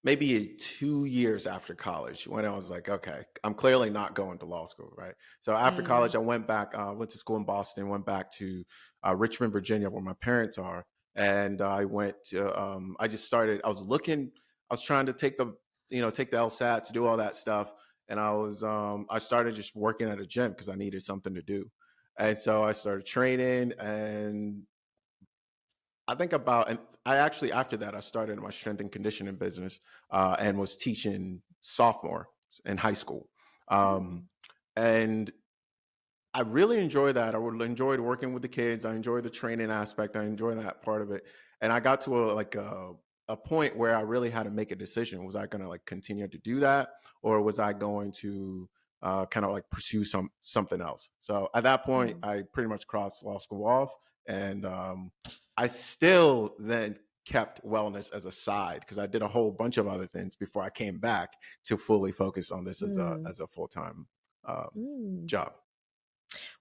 Maybe 2 years after college, when I was like, okay, I'm clearly not going to law school, right? So after college, I went back, went to school in Boston, went back to Richmond, Virginia, where my parents are. And I went to, I just started, I was trying to take take the LSAT to do all that stuff. And I started just working at a gym because I needed something to do. And so I started training, and and I actually, after that, I started my strength and conditioning business, and was teaching sophomore in high school. And I really enjoyed that. Enjoyed working with the kids. I enjoyed the training aspect. I enjoyed that part of it. And I got to a point where I really had to make a decision. Was I going to like continue to do that, or was I going to kind of like pursue something else? So at that point, I pretty much crossed law school off, and I still then kept wellness as a side because I did a whole bunch of other things before I came back to fully focus on this as a full-time job.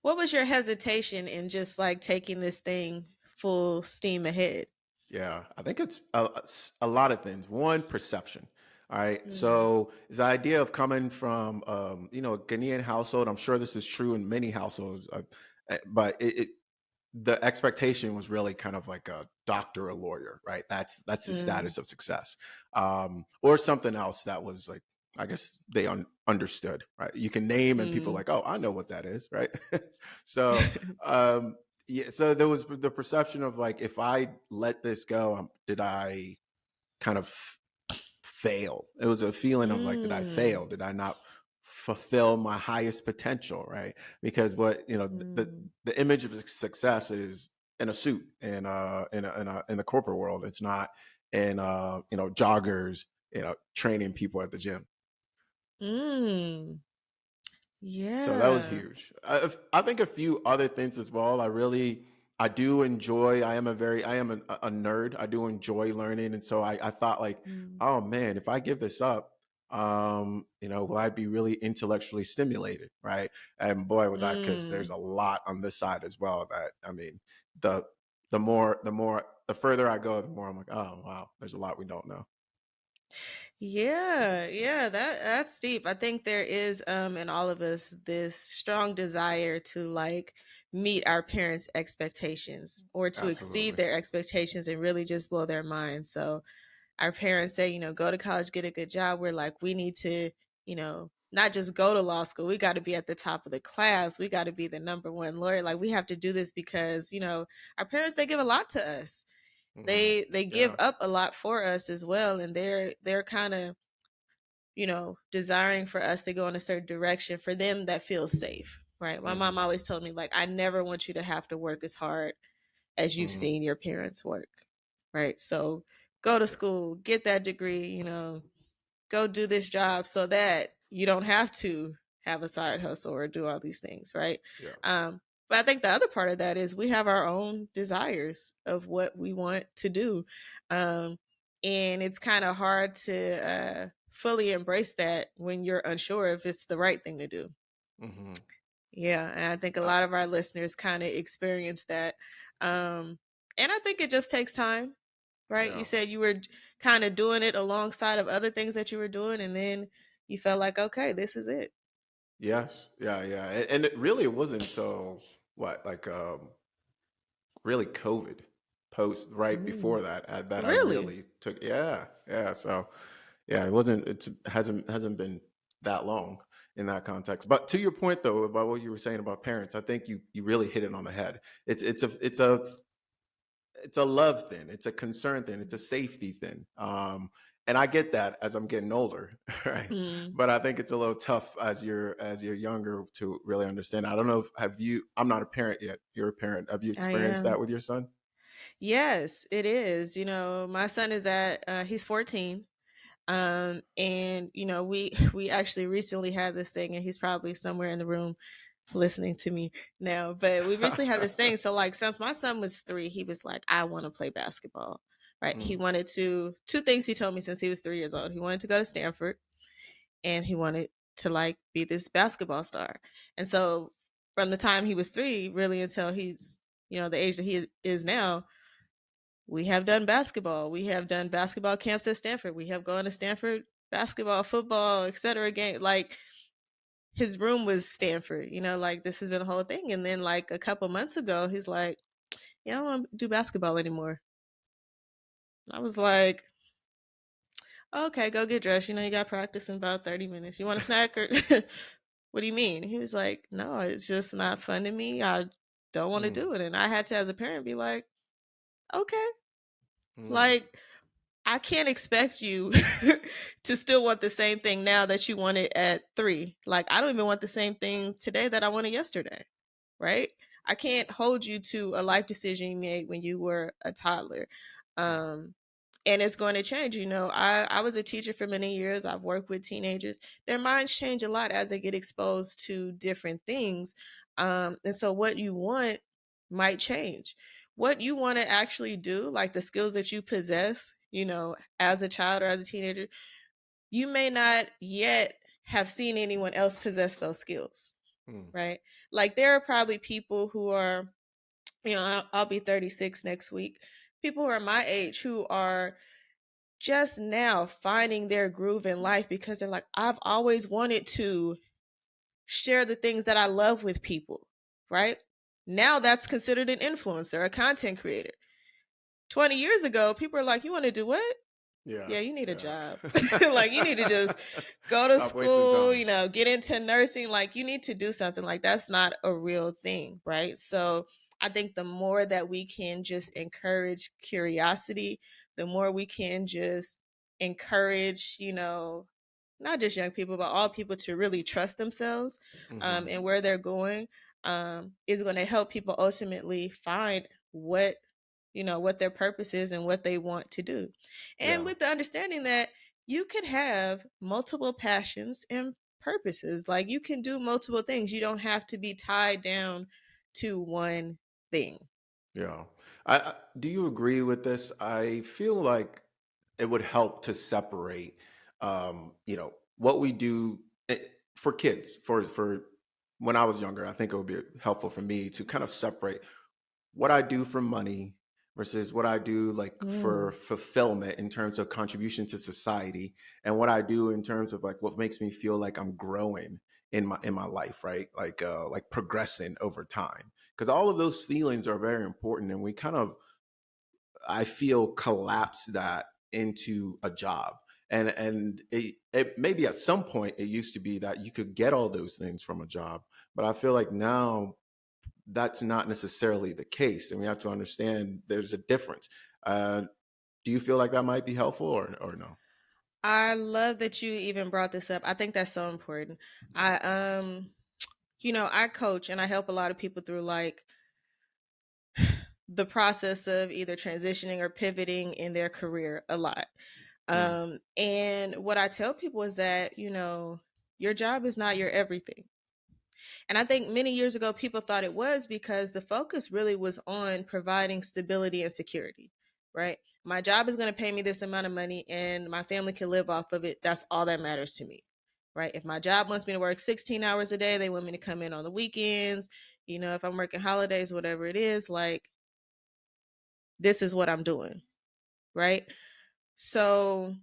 What was your hesitation in just like taking this thing full steam ahead? Yeah, I think it's a lot of things. One, perception. All right. So the idea of coming from, a Ghanaian household, I'm sure this is true in many households, but the expectation was really kind of like a doctor or lawyer, right? That's the status of success, or something else that was like, I guess they understood, right? You can name and people are like, oh, I know what that is, right? So, yeah. So there was the perception of like, if I let this go, did I kind of fail? It was a feeling of like, did I fail? Did I not fulfill my highest potential, right? Because the image of success is in a suit and in the corporate world. It's not in joggers, training people at the gym. Yeah. So that was huge. I think a few other things as well. I do enjoy. I am a nerd. I do enjoy learning, and so I thought like, oh man, if I give this up, will I be really intellectually stimulated, right? And boy, was I, because there's a lot on this side as well. That, I mean, the the further I go, the more I'm like, oh wow, there's a lot we don't know. Yeah, that's deep. I think there is in all of us this strong desire to like meet our parents' expectations or to exceed Absolutely. their expectations and really just blow their minds. So our parents say, go to college, get a good job. We're like, we need to, not just go to law school. We got to be at the top of the class. We got to be the number one lawyer. Like, we have to do this because, our parents, they give a lot to us. They give up a lot for us as well, and they're kind of desiring for us to go in a certain direction for them that feels safe, right? My mom always told me, like, I never want you to have to work as hard as you've seen your parents work, right? So go to school, get that degree, go do this job so that you don't have to have a side hustle or do all these things, right? Yeah. But I think the other part of that is we have our own desires of what we want to do. And it's kind of hard to fully embrace that when you're unsure if it's the right thing to do. Mm-hmm. Yeah. And I think a lot of our listeners kind of experience that. And I think it just takes time, right? Yeah. You said you were kind of doing it alongside of other things that you were doing, and then you felt like, okay, this is it. Yes. Yeah. And it really wasn't until really COVID post right before that I Really? really took. Yeah. So yeah, it wasn't. It hasn't been that long in that context. But to your point though about what you were saying about parents, I think you really hit it on the head. It's a love thing. It's a concern thing. It's a safety thing. And I get that as I'm getting older, right? Mm, But I think it's a little tough as you're younger to really understand. I don't know if have you. I'm not a parent yet. You're a parent. Have you I experienced that am. with your son? Yes, it is. My son is he's 14. And we actually recently had this thing, and he's probably somewhere in the room listening to me now. But we recently had this thing. So like since my son was 3, he was like, I want to play basketball. Right. He Mm, wanted to two things he told me since he was 3 years old. He wanted to go to Stanford, and he wanted to like be this basketball star. And so from the time he was 3, really until he's, the age that he is now, we have done basketball. We have done basketball camps at Stanford. We have gone to Stanford basketball, football, etc. Game. Like his room was Stanford, like this has been the whole thing. And then like a couple months ago, he's like, yeah, I don't want to do basketball anymore. I was like, okay, go get dressed. You got practice in about 30 minutes. You want a snack or what do you mean? He was like, no, it's just not fun to me. I don't want to mm, do it. And I had to, as a parent, be like, okay, mm. like I can't expect you to still want the same thing now that you wanted at 3. Like I don't even want the same thing today that I wanted yesterday, right? I can't hold you to a life decision you made when you were a toddler. Yeah. And it's going to change. I was a teacher for many years. I've worked with teenagers. Their minds change a lot as they get exposed to different things. And so what you want might change. What you want to actually do, like the skills that you possess, as a child or as a teenager, you may not yet have seen anyone else possess those skills, Mm, right? Like there are probably people who are, I'll be 36 next week, people who are my age who are just now finding their groove in life because they're like, I've always wanted to share the things that I love with people, right? Now that's considered an influencer, a content creator. 20 years ago, people are like, you want to do what? yeah. Yeah, you need a Yeah. job. Like you need to just go to Stop wasting school, time. get into nursing. Like you need to do something. Like that's not a real thing, right? So I think the more that we can just encourage curiosity, the more we can just encourage, not just young people, but all people to really trust themselves Mm-hmm. and where they're going is going to help people ultimately find what their purpose is and what they want to do. And Yeah. with the understanding that you can have multiple passions and purposes, like you can do multiple things. You don't have to be tied down to one thing. Yeah. Do you agree with this? I feel like it would help to separate, what we do for kids. For when I was younger, I think it would be helpful for me to kind of separate what I do for money versus what I do like for Mm. fulfillment in terms of contribution to society, and what I do in terms of like what makes me feel like I'm growing in my life, right? Like progressing over time. Because all of those feelings are very important, and we kind of, I feel, collapse that into a job. And it maybe at some point it used to be that you could get all those things from a job, but I feel like now that's not necessarily the case, and we have to understand there's a difference. Uh, do you feel like that might be helpful or no? I love that you even brought this up. I think that's so important. I I coach and I help a lot of people through like the process of either transitioning or pivoting in their career a lot. And what I tell people is that, your job is not your everything. And I think many years ago, people thought it was because the focus really was on providing stability and security, right? My job is going to pay me this amount of money and my family can live off of it. That's all that matters to me, right? If my job wants me to work 16 hours a day, they want me to come in on the weekends, if I'm working holidays, whatever it is, like, this is what I'm doing, right? So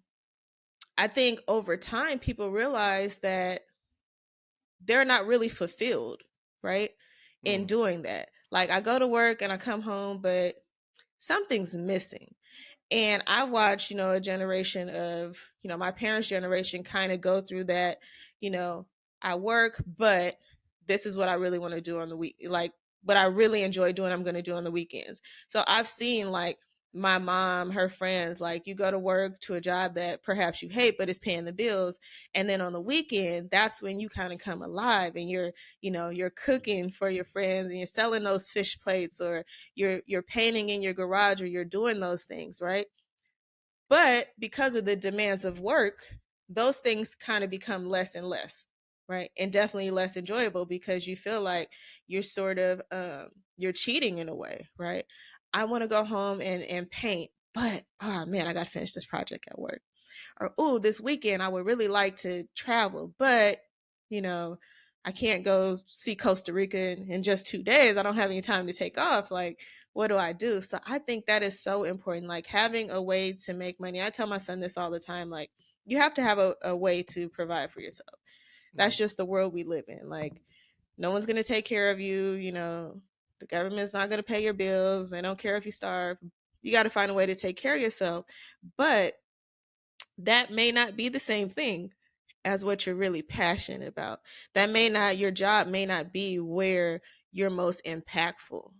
I think over time, people realize that they're not really fulfilled, right? In doing that. Like, I go to work and I come home, but something's missing. And I watched, a generation of, my parents' generation kind of go through that, I work, but this is what I really want to do on the week. Like, what I really enjoy doing, I'm going to do on the weekends. So I've seen, like, my mom, her friends, like, you go to work to a job that perhaps you hate, but it's paying the bills. And then on the weekend, that's when you kind of come alive and you're cooking for your friends and you're selling those fish plates, or you're painting in your garage, or you're doing those things, right? But because of the demands of work, those things kind of become less and less, right? And definitely less enjoyable because you feel like you're sort of you're cheating in a way, right? I want to go home and paint, but oh man, I got to finish this project at work. Or, oh, this weekend I would really like to travel, but you know, I can't go see Costa Rica in just 2 days. I don't have any time to take off. Like, what do I do? So I think that is so important. Like, having a way to make money. I tell my son this all the time. Like, you have to have a way to provide for yourself. That's just the world we live in. Like, no one's going to take care of you. The government's not going to pay your bills. They don't care if you starve. You got to find a way to take care of yourself. But that may not be the same thing as what you're really passionate about. Your job may not be where you're most impactful,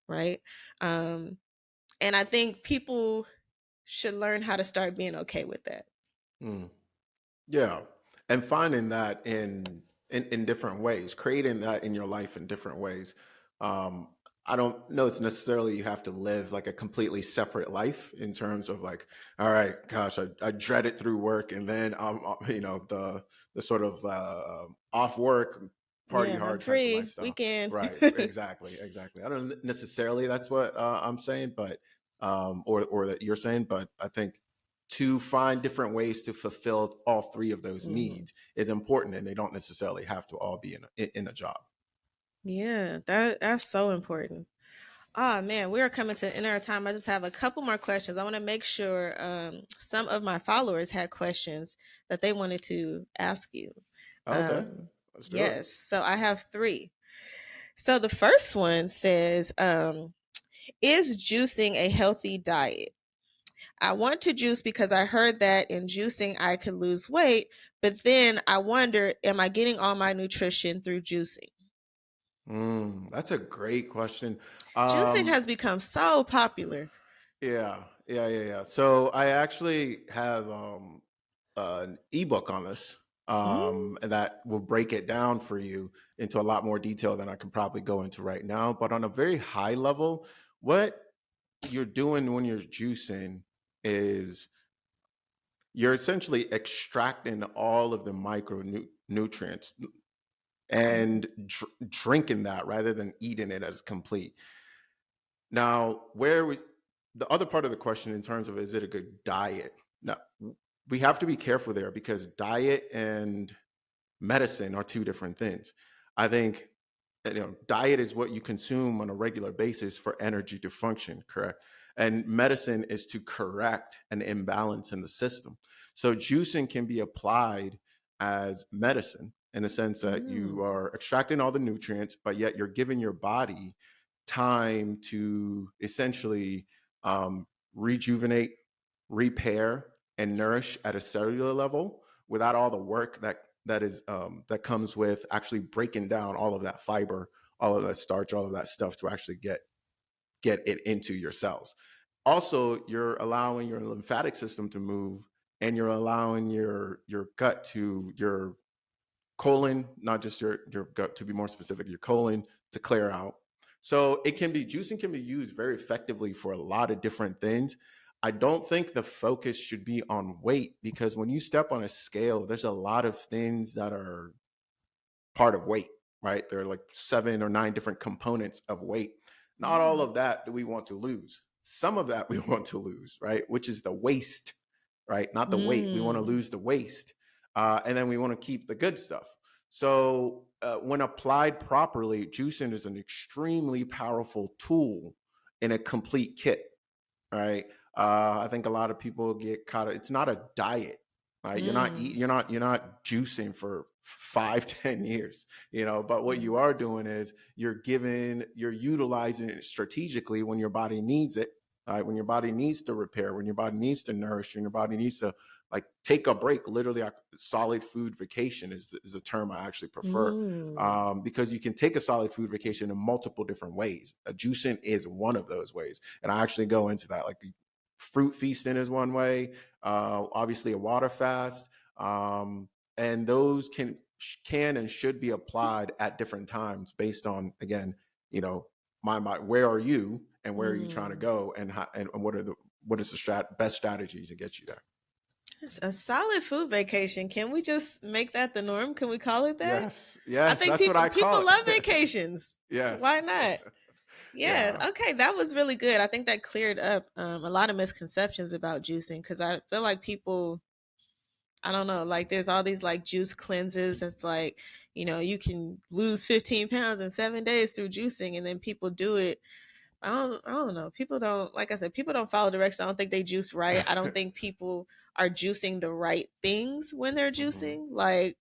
right? And I think people should learn how to start being okay with that. Yeah, and finding that in different ways, creating that in your life in different ways. Um, I don't know it's necessarily you have to live like a completely separate life in terms of like, all right, gosh, I dread it through work, and then the sort of off work party Yeah, I'm hard type of free lifestyle. weekend. Right, exactly. I don't necessarily that's what I'm saying, but or that you're saying, but I think to find different ways to fulfill all three of those needs is important, and they don't necessarily have to all be in a job. Yeah, that's so important. Oh man, we are coming to the end of our time. I just have a couple more questions. I want to make sure some of my followers had questions that they wanted to ask you. Okay, let's do it. Yes, so I have three. So the first one says, is juicing a healthy diet? I want to juice because I heard that in juicing I could lose weight, but then I wonder, am I getting all my nutrition through juicing? That's a great question. Juicing Um, has become so popular. yeah. So I actually have an ebook on this, Mm, and that will break it down for you into a lot more detail than I can probably go into right now. But on a very high level, what you're doing when you're juicing is you're essentially extracting all of the micronutrients and drinking that rather than eating it as complete. Now, the other part of the question in terms of is it a good diet? Now, we have to be careful there because diet and medicine are two different things. I think diet is what you consume on a regular basis for energy to function, correct? And medicine is to correct an imbalance in the system. So juicing can be applied as medicine in the sense that you are extracting all the nutrients, but yet you're giving your body time to essentially rejuvenate, repair, and nourish at a cellular level without all the work that comes with actually breaking down all of that fiber, all of that starch, all of that stuff to actually get it into your cells. Also, you're allowing your lymphatic system to move, and you're allowing your gut to your colon, not just your gut, to be more specific, your colon to clear out. So juicing can be used very effectively for a lot of different things. I don't think the focus should be on weight, because when you step on a scale, there's a lot of things that are part of weight, right? There are like 7 or 9 different components of weight. Not all of that do we want to lose. Some of that we want to lose, right? Which is the waste, right? Not the weight. We want to lose the waste. And then we want to keep the good stuff. So when applied properly, juicing is an extremely powerful tool in a complete kit, right? I think a lot of people get caught. It's not a diet, right? You're not juicing for 5-10 years, but what you are doing is you're utilizing it strategically when your body needs it, right? When your body needs to repair, when your body needs to nourish, when your body needs to like take a break. Literally, solid food vacation is the term I actually prefer, because you can take a solid food vacation in multiple different ways. Juicing is one of those ways, and I actually go into that. Like fruit feasting is one way, obviously a water fast, and those can and should be applied at different times based on, again, my where are you and where are you trying to go, and what is the best strategy to get you there. A solid food vacation. Can we just make that the norm? Can we call it that? Yes. I think that's what I call people it. love vacations. Yes. Why not? Yeah. Okay. That was really good. I think that cleared up a lot of misconceptions about juicing, because I feel like people, I don't know, like there's all these like juice cleanses. It's like, you can lose 15 pounds in 7 days through juicing, and then people do it. I don't know. People don't, like I said, people don't follow directions. I don't think they juice right. I don't think people are juicing the right things when they're juicing. Like,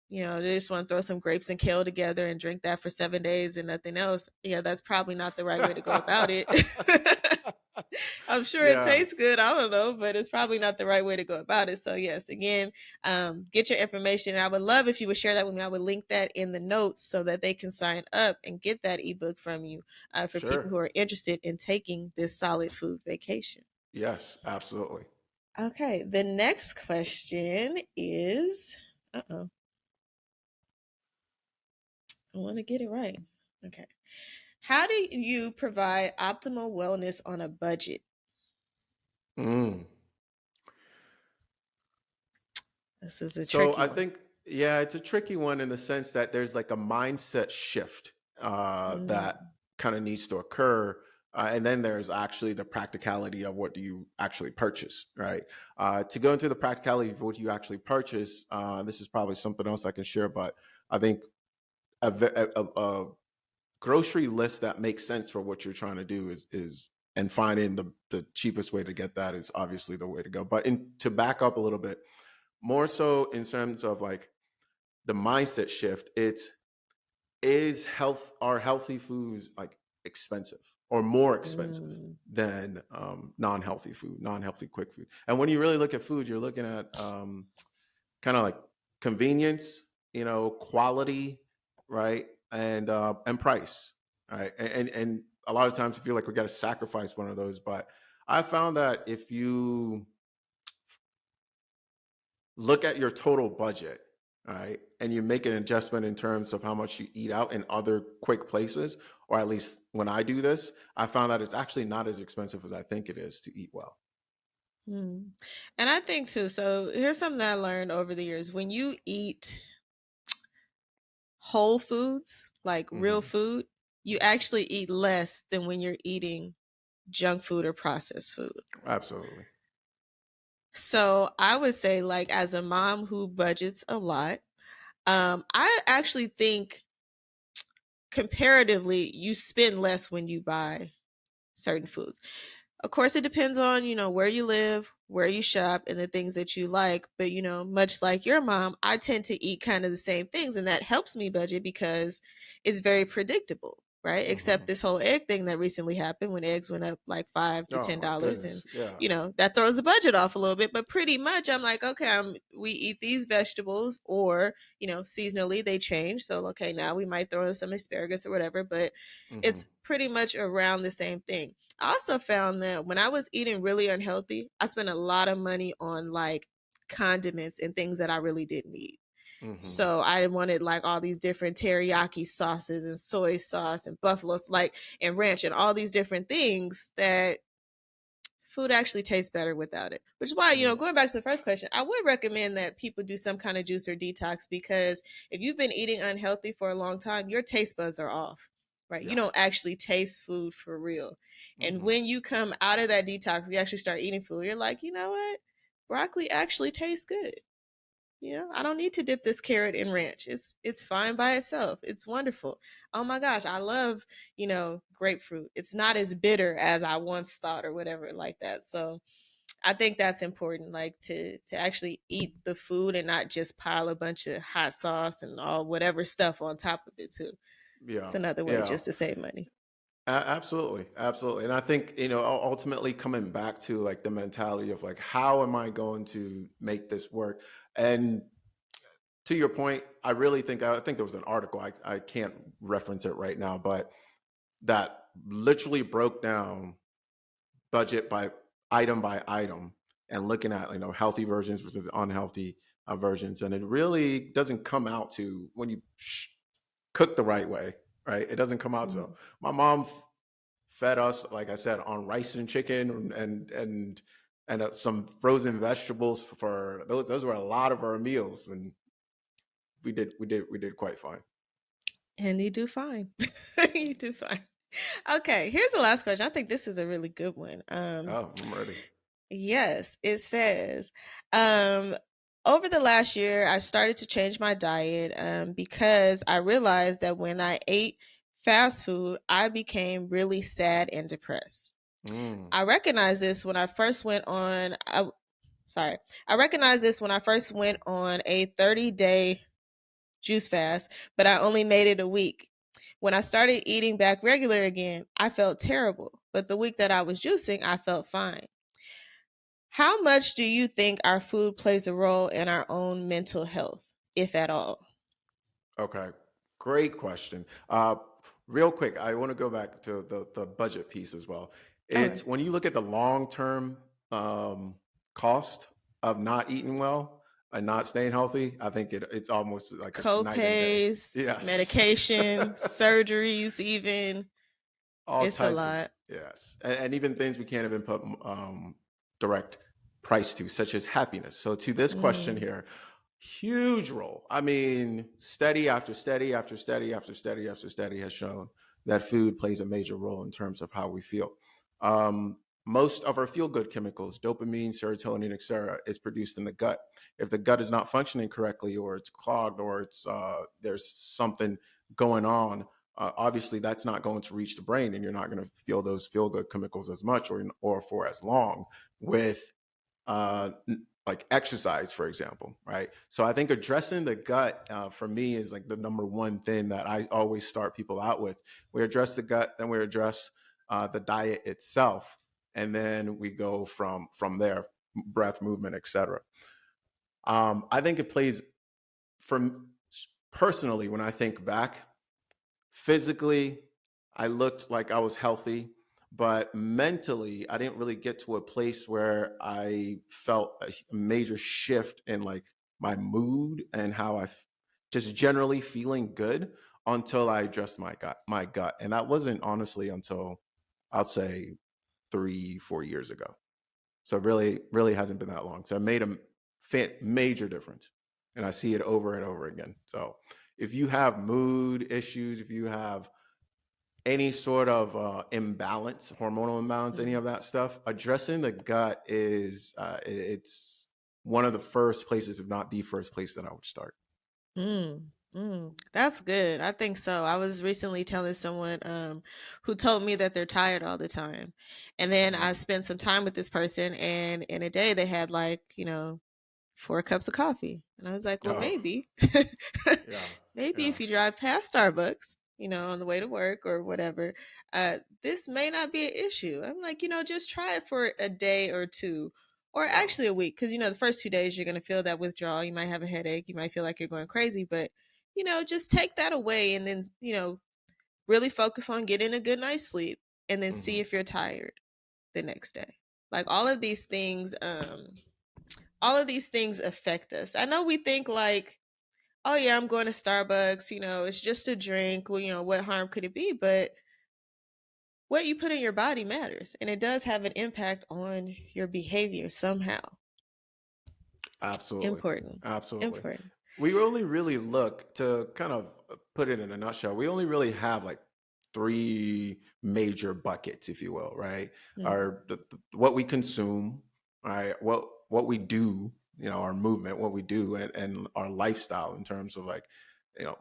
they just want to throw some grapes and kale together and drink that for 7 days and nothing else. Yeah, that's probably not the right way to go about it. I'm sure it tastes good. I don't know, but it's probably not the right way to go about it. So yes, again, get your information. I would love if you would share that with me. I would link that in the notes so that they can sign up and get that ebook from you for people who are interested in taking this solid food vacation. Yes, absolutely. Okay, the next question is, I want to get it right. Okay. How do you provide optimal wellness on a budget? This is a tricky one. I think, it's a tricky one in the sense that there's like a mindset shift that kind of needs to occur. And then there's actually the practicality of what do you actually purchase, right? To go into the practicality of what you actually purchase, this is probably something else I can share, but I think a grocery list that makes sense for what you're trying to do is and finding the cheapest way to get that is obviously the way to go. But to back up a little bit, more so in terms of like the mindset shift, are healthy foods like expensive or more expensive than non-healthy quick food? And when you really look at food, you're looking at kind of like convenience, quality, right? And price, right? And a lot of times we feel like we got to sacrifice one of those, but I found that if you look at your total budget, right, and you make an adjustment in terms of how much you eat out in other quick places, or at least when I do this, I found that it's actually not as expensive as I think it is to eat well. And I think too, so here's something that I learned over the years. When you eat whole foods, like real food, you actually eat less than when you're eating junk food or processed food. Absolutely. So I would say, like, as a mom who budgets a lot, I actually think comparatively you spend less when you buy certain foods. Of course, it depends on, where you live, where you shop, and the things that you like. But, much like your mom, I tend to eat kind of the same things, and that helps me budget because it's very predictable, right? Except this whole egg thing that recently happened when eggs went up like $5 to $10, and that throws the budget off a little bit. But pretty much, I'm like, okay, we eat these vegetables, or seasonally they change. So okay, now we might throw in some asparagus or whatever, but it's pretty much around the same thing. I also found that when I was eating really unhealthy, I spent a lot of money on like condiments and things that I really didn't need. So I wanted like all these different teriyaki sauces and soy sauce and buffalo like and ranch and all these different things that food actually tastes better without it. Which is why, going back to the first question, I would recommend that people do some kind of juice or detox, because if you've been eating unhealthy for a long time, your taste buds are off, right? You don't actually taste food for real. And when you come out of that detox, you actually start eating food, you're like, you know what? Broccoli actually tastes good. I don't need to dip this carrot in ranch. It's fine by itself. It's wonderful. Oh my gosh, I love, grapefruit. It's not as bitter as I once thought or whatever like that. So I think that's important, like to actually eat the food and not just pile a bunch of hot sauce and all whatever stuff on top of it too. It's Yeah. another way just to save money. Absolutely, absolutely. And I think, ultimately coming back to like the mentality of like, how am I going to make this work? And to your point, I think there was an article, I can't reference it right now, but that literally broke down budget by item and looking at, healthy versions versus unhealthy versions. And it really doesn't come out to when you cook the right way, right? It doesn't come out to my mom fed us, like I said, on rice and chicken and some frozen vegetables for those were a lot of our meals, and we did quite fine. And you do fine. You do fine. Okay, here's the last question. I think this is a really good one. Oh, I'm ready. Yes, it says, over the last year, I started to change my diet because I realized that when I ate fast food, I became really sad and depressed. I recognized this when I first went on. I recognized this when I first went on a 30-day juice fast, but I only made it a week. When I started eating back regular again, I felt terrible. But the week that I was juicing, I felt fine. How much do you think our food plays a role in our own mental health, if at all? Okay, great question. Real quick, I want to go back to the budget piece as well. It's when you look at the long-term cost of not eating well and not staying healthy, I think it's almost like a night and day. Co-pays, Yes. medication, surgeries, even. All It's a types of, lot. yes. And even things we can't even put direct price to, such as happiness. So to this question here, huge role. I mean, study after study after study after study after study has shown that food plays a major role in terms of how we feel. Most of our feel-good chemicals, dopamine, serotonin, etc., is produced in the gut. If the gut is not functioning correctly, or it's clogged, or it's there's something going on, obviously that's not going to reach the brain, and you're not going to feel those feel-good chemicals as much or for as long with like exercise, for example, right? So I think addressing the gut for me is like the number one thing that I always start people out with. We address the gut, then we address the diet itself, and then we go from there, breath, movement, etc. I think it plays, from personally, when I think back, physically, I looked like I was healthy, but mentally, I didn't really get to a place where I felt a major shift in like my mood and how just generally feeling good until I addressed my gut. And that wasn't honestly until I'll say 3-4 years ago. So really hasn't been that long. So it made a major difference. And I see it over and over again. So if you have mood issues, if you have any sort of imbalance, hormonal imbalance, any of that stuff, addressing the gut is it's one of the first places, if not the first place, that I would start. That's good. I think so. I was recently telling someone who told me that they're tired all the time. And then I spent some time with this person, and in a day they had like, 4 cups of coffee. And I was like, well, maybe. Maybe if you drive past Starbucks, on the way to work or whatever, this may not be an issue. I'm like, just try it for a day or two, or actually a week. Because, the first 2 days you're going to feel that withdrawal. You might have a headache. You might feel like you're going crazy. But, just take that away and then, really focus on getting a good night's sleep and then see if you're tired the next day. Like all of these things affect us. I know we think like, oh yeah, I'm going to Starbucks, it's just a drink. Well, what harm could it be? But what you put in your body matters, and it does have an impact on your behavior somehow. Absolutely. Important. Absolutely. Important. We only really look to kind of put it in a nutshell. We only really have like three major buckets, if you will, right? Are what we consume, right? What we do, our movement, what we do, and our lifestyle in terms of like,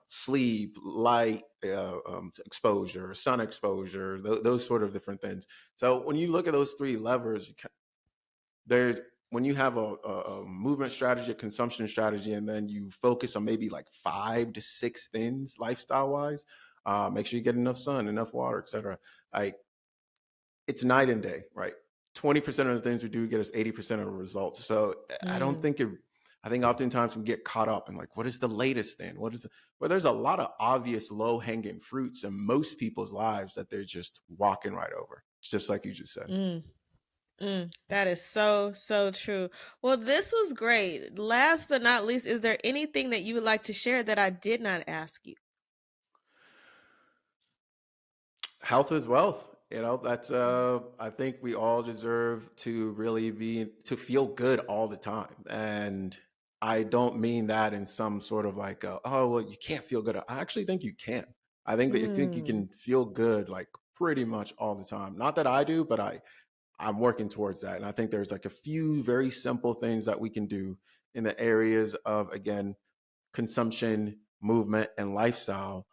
sleep, light, exposure, sun exposure, those sort of different things. So when you look at those three levers, there's when you have a movement strategy, a consumption strategy, and then you focus on maybe like 5 to 6 things lifestyle wise, make sure you get enough sun, enough water, etc. Like it's night and day, right? 20% of the things we do get us 80% of the results. So I don't think I think oftentimes we get caught up in like, what is the latest thing? Well, there's a lot of obvious low hanging fruits in most people's lives that they're just walking right over. It's just like you just said. That is so, so true. Well, this was great. Last but not least, is there anything that you would like to share that I did not ask you? Health is wealth. That's I think we all deserve to really to feel good all the time. And I don't mean that in some sort of like, oh, well, you can't feel good. I actually think you can. I think that you think you can feel good like pretty much all the time. Not that I do, but I'm working towards that. And I think there's like a few very simple things that we can do in the areas of, again, consumption, movement, and lifestyle,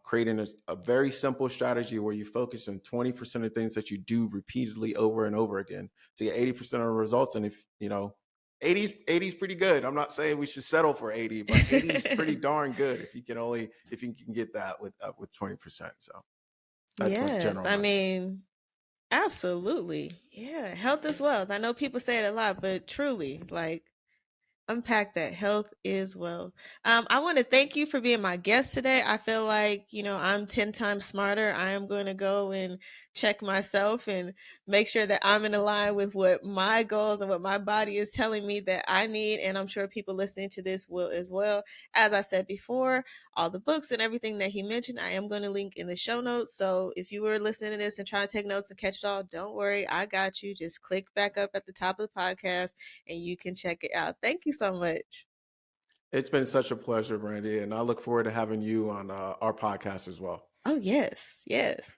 creating a very simple strategy where you focus on 20% of things that you do repeatedly over and over again to get 80% of the results. And if, 80 is pretty good. I'm not saying we should settle for 80, but 80 is pretty darn good if you can get that with 20%. So that's my Yes, general I message. mean, absolutely. Yeah, health is wealth. I know people say it a lot, but truly, like, unpack that. Health is wealth. I want to thank you for being my guest today. I feel like, I'm 10 times smarter. I am going to go and check myself and make sure that I'm in line with what my goals and what my body is telling me that I need. And I'm sure people listening to this will as well. As I said before, all the books and everything that he mentioned, I am going to link in the show notes. So if you were listening to this and trying to take notes and catch it all, don't worry. I got you. Just click back up at the top of the podcast and you can check it out. Thank you so much. It's been such a pleasure, Brandy, and I look forward to having you on our podcast as well. Oh, yes. Yes.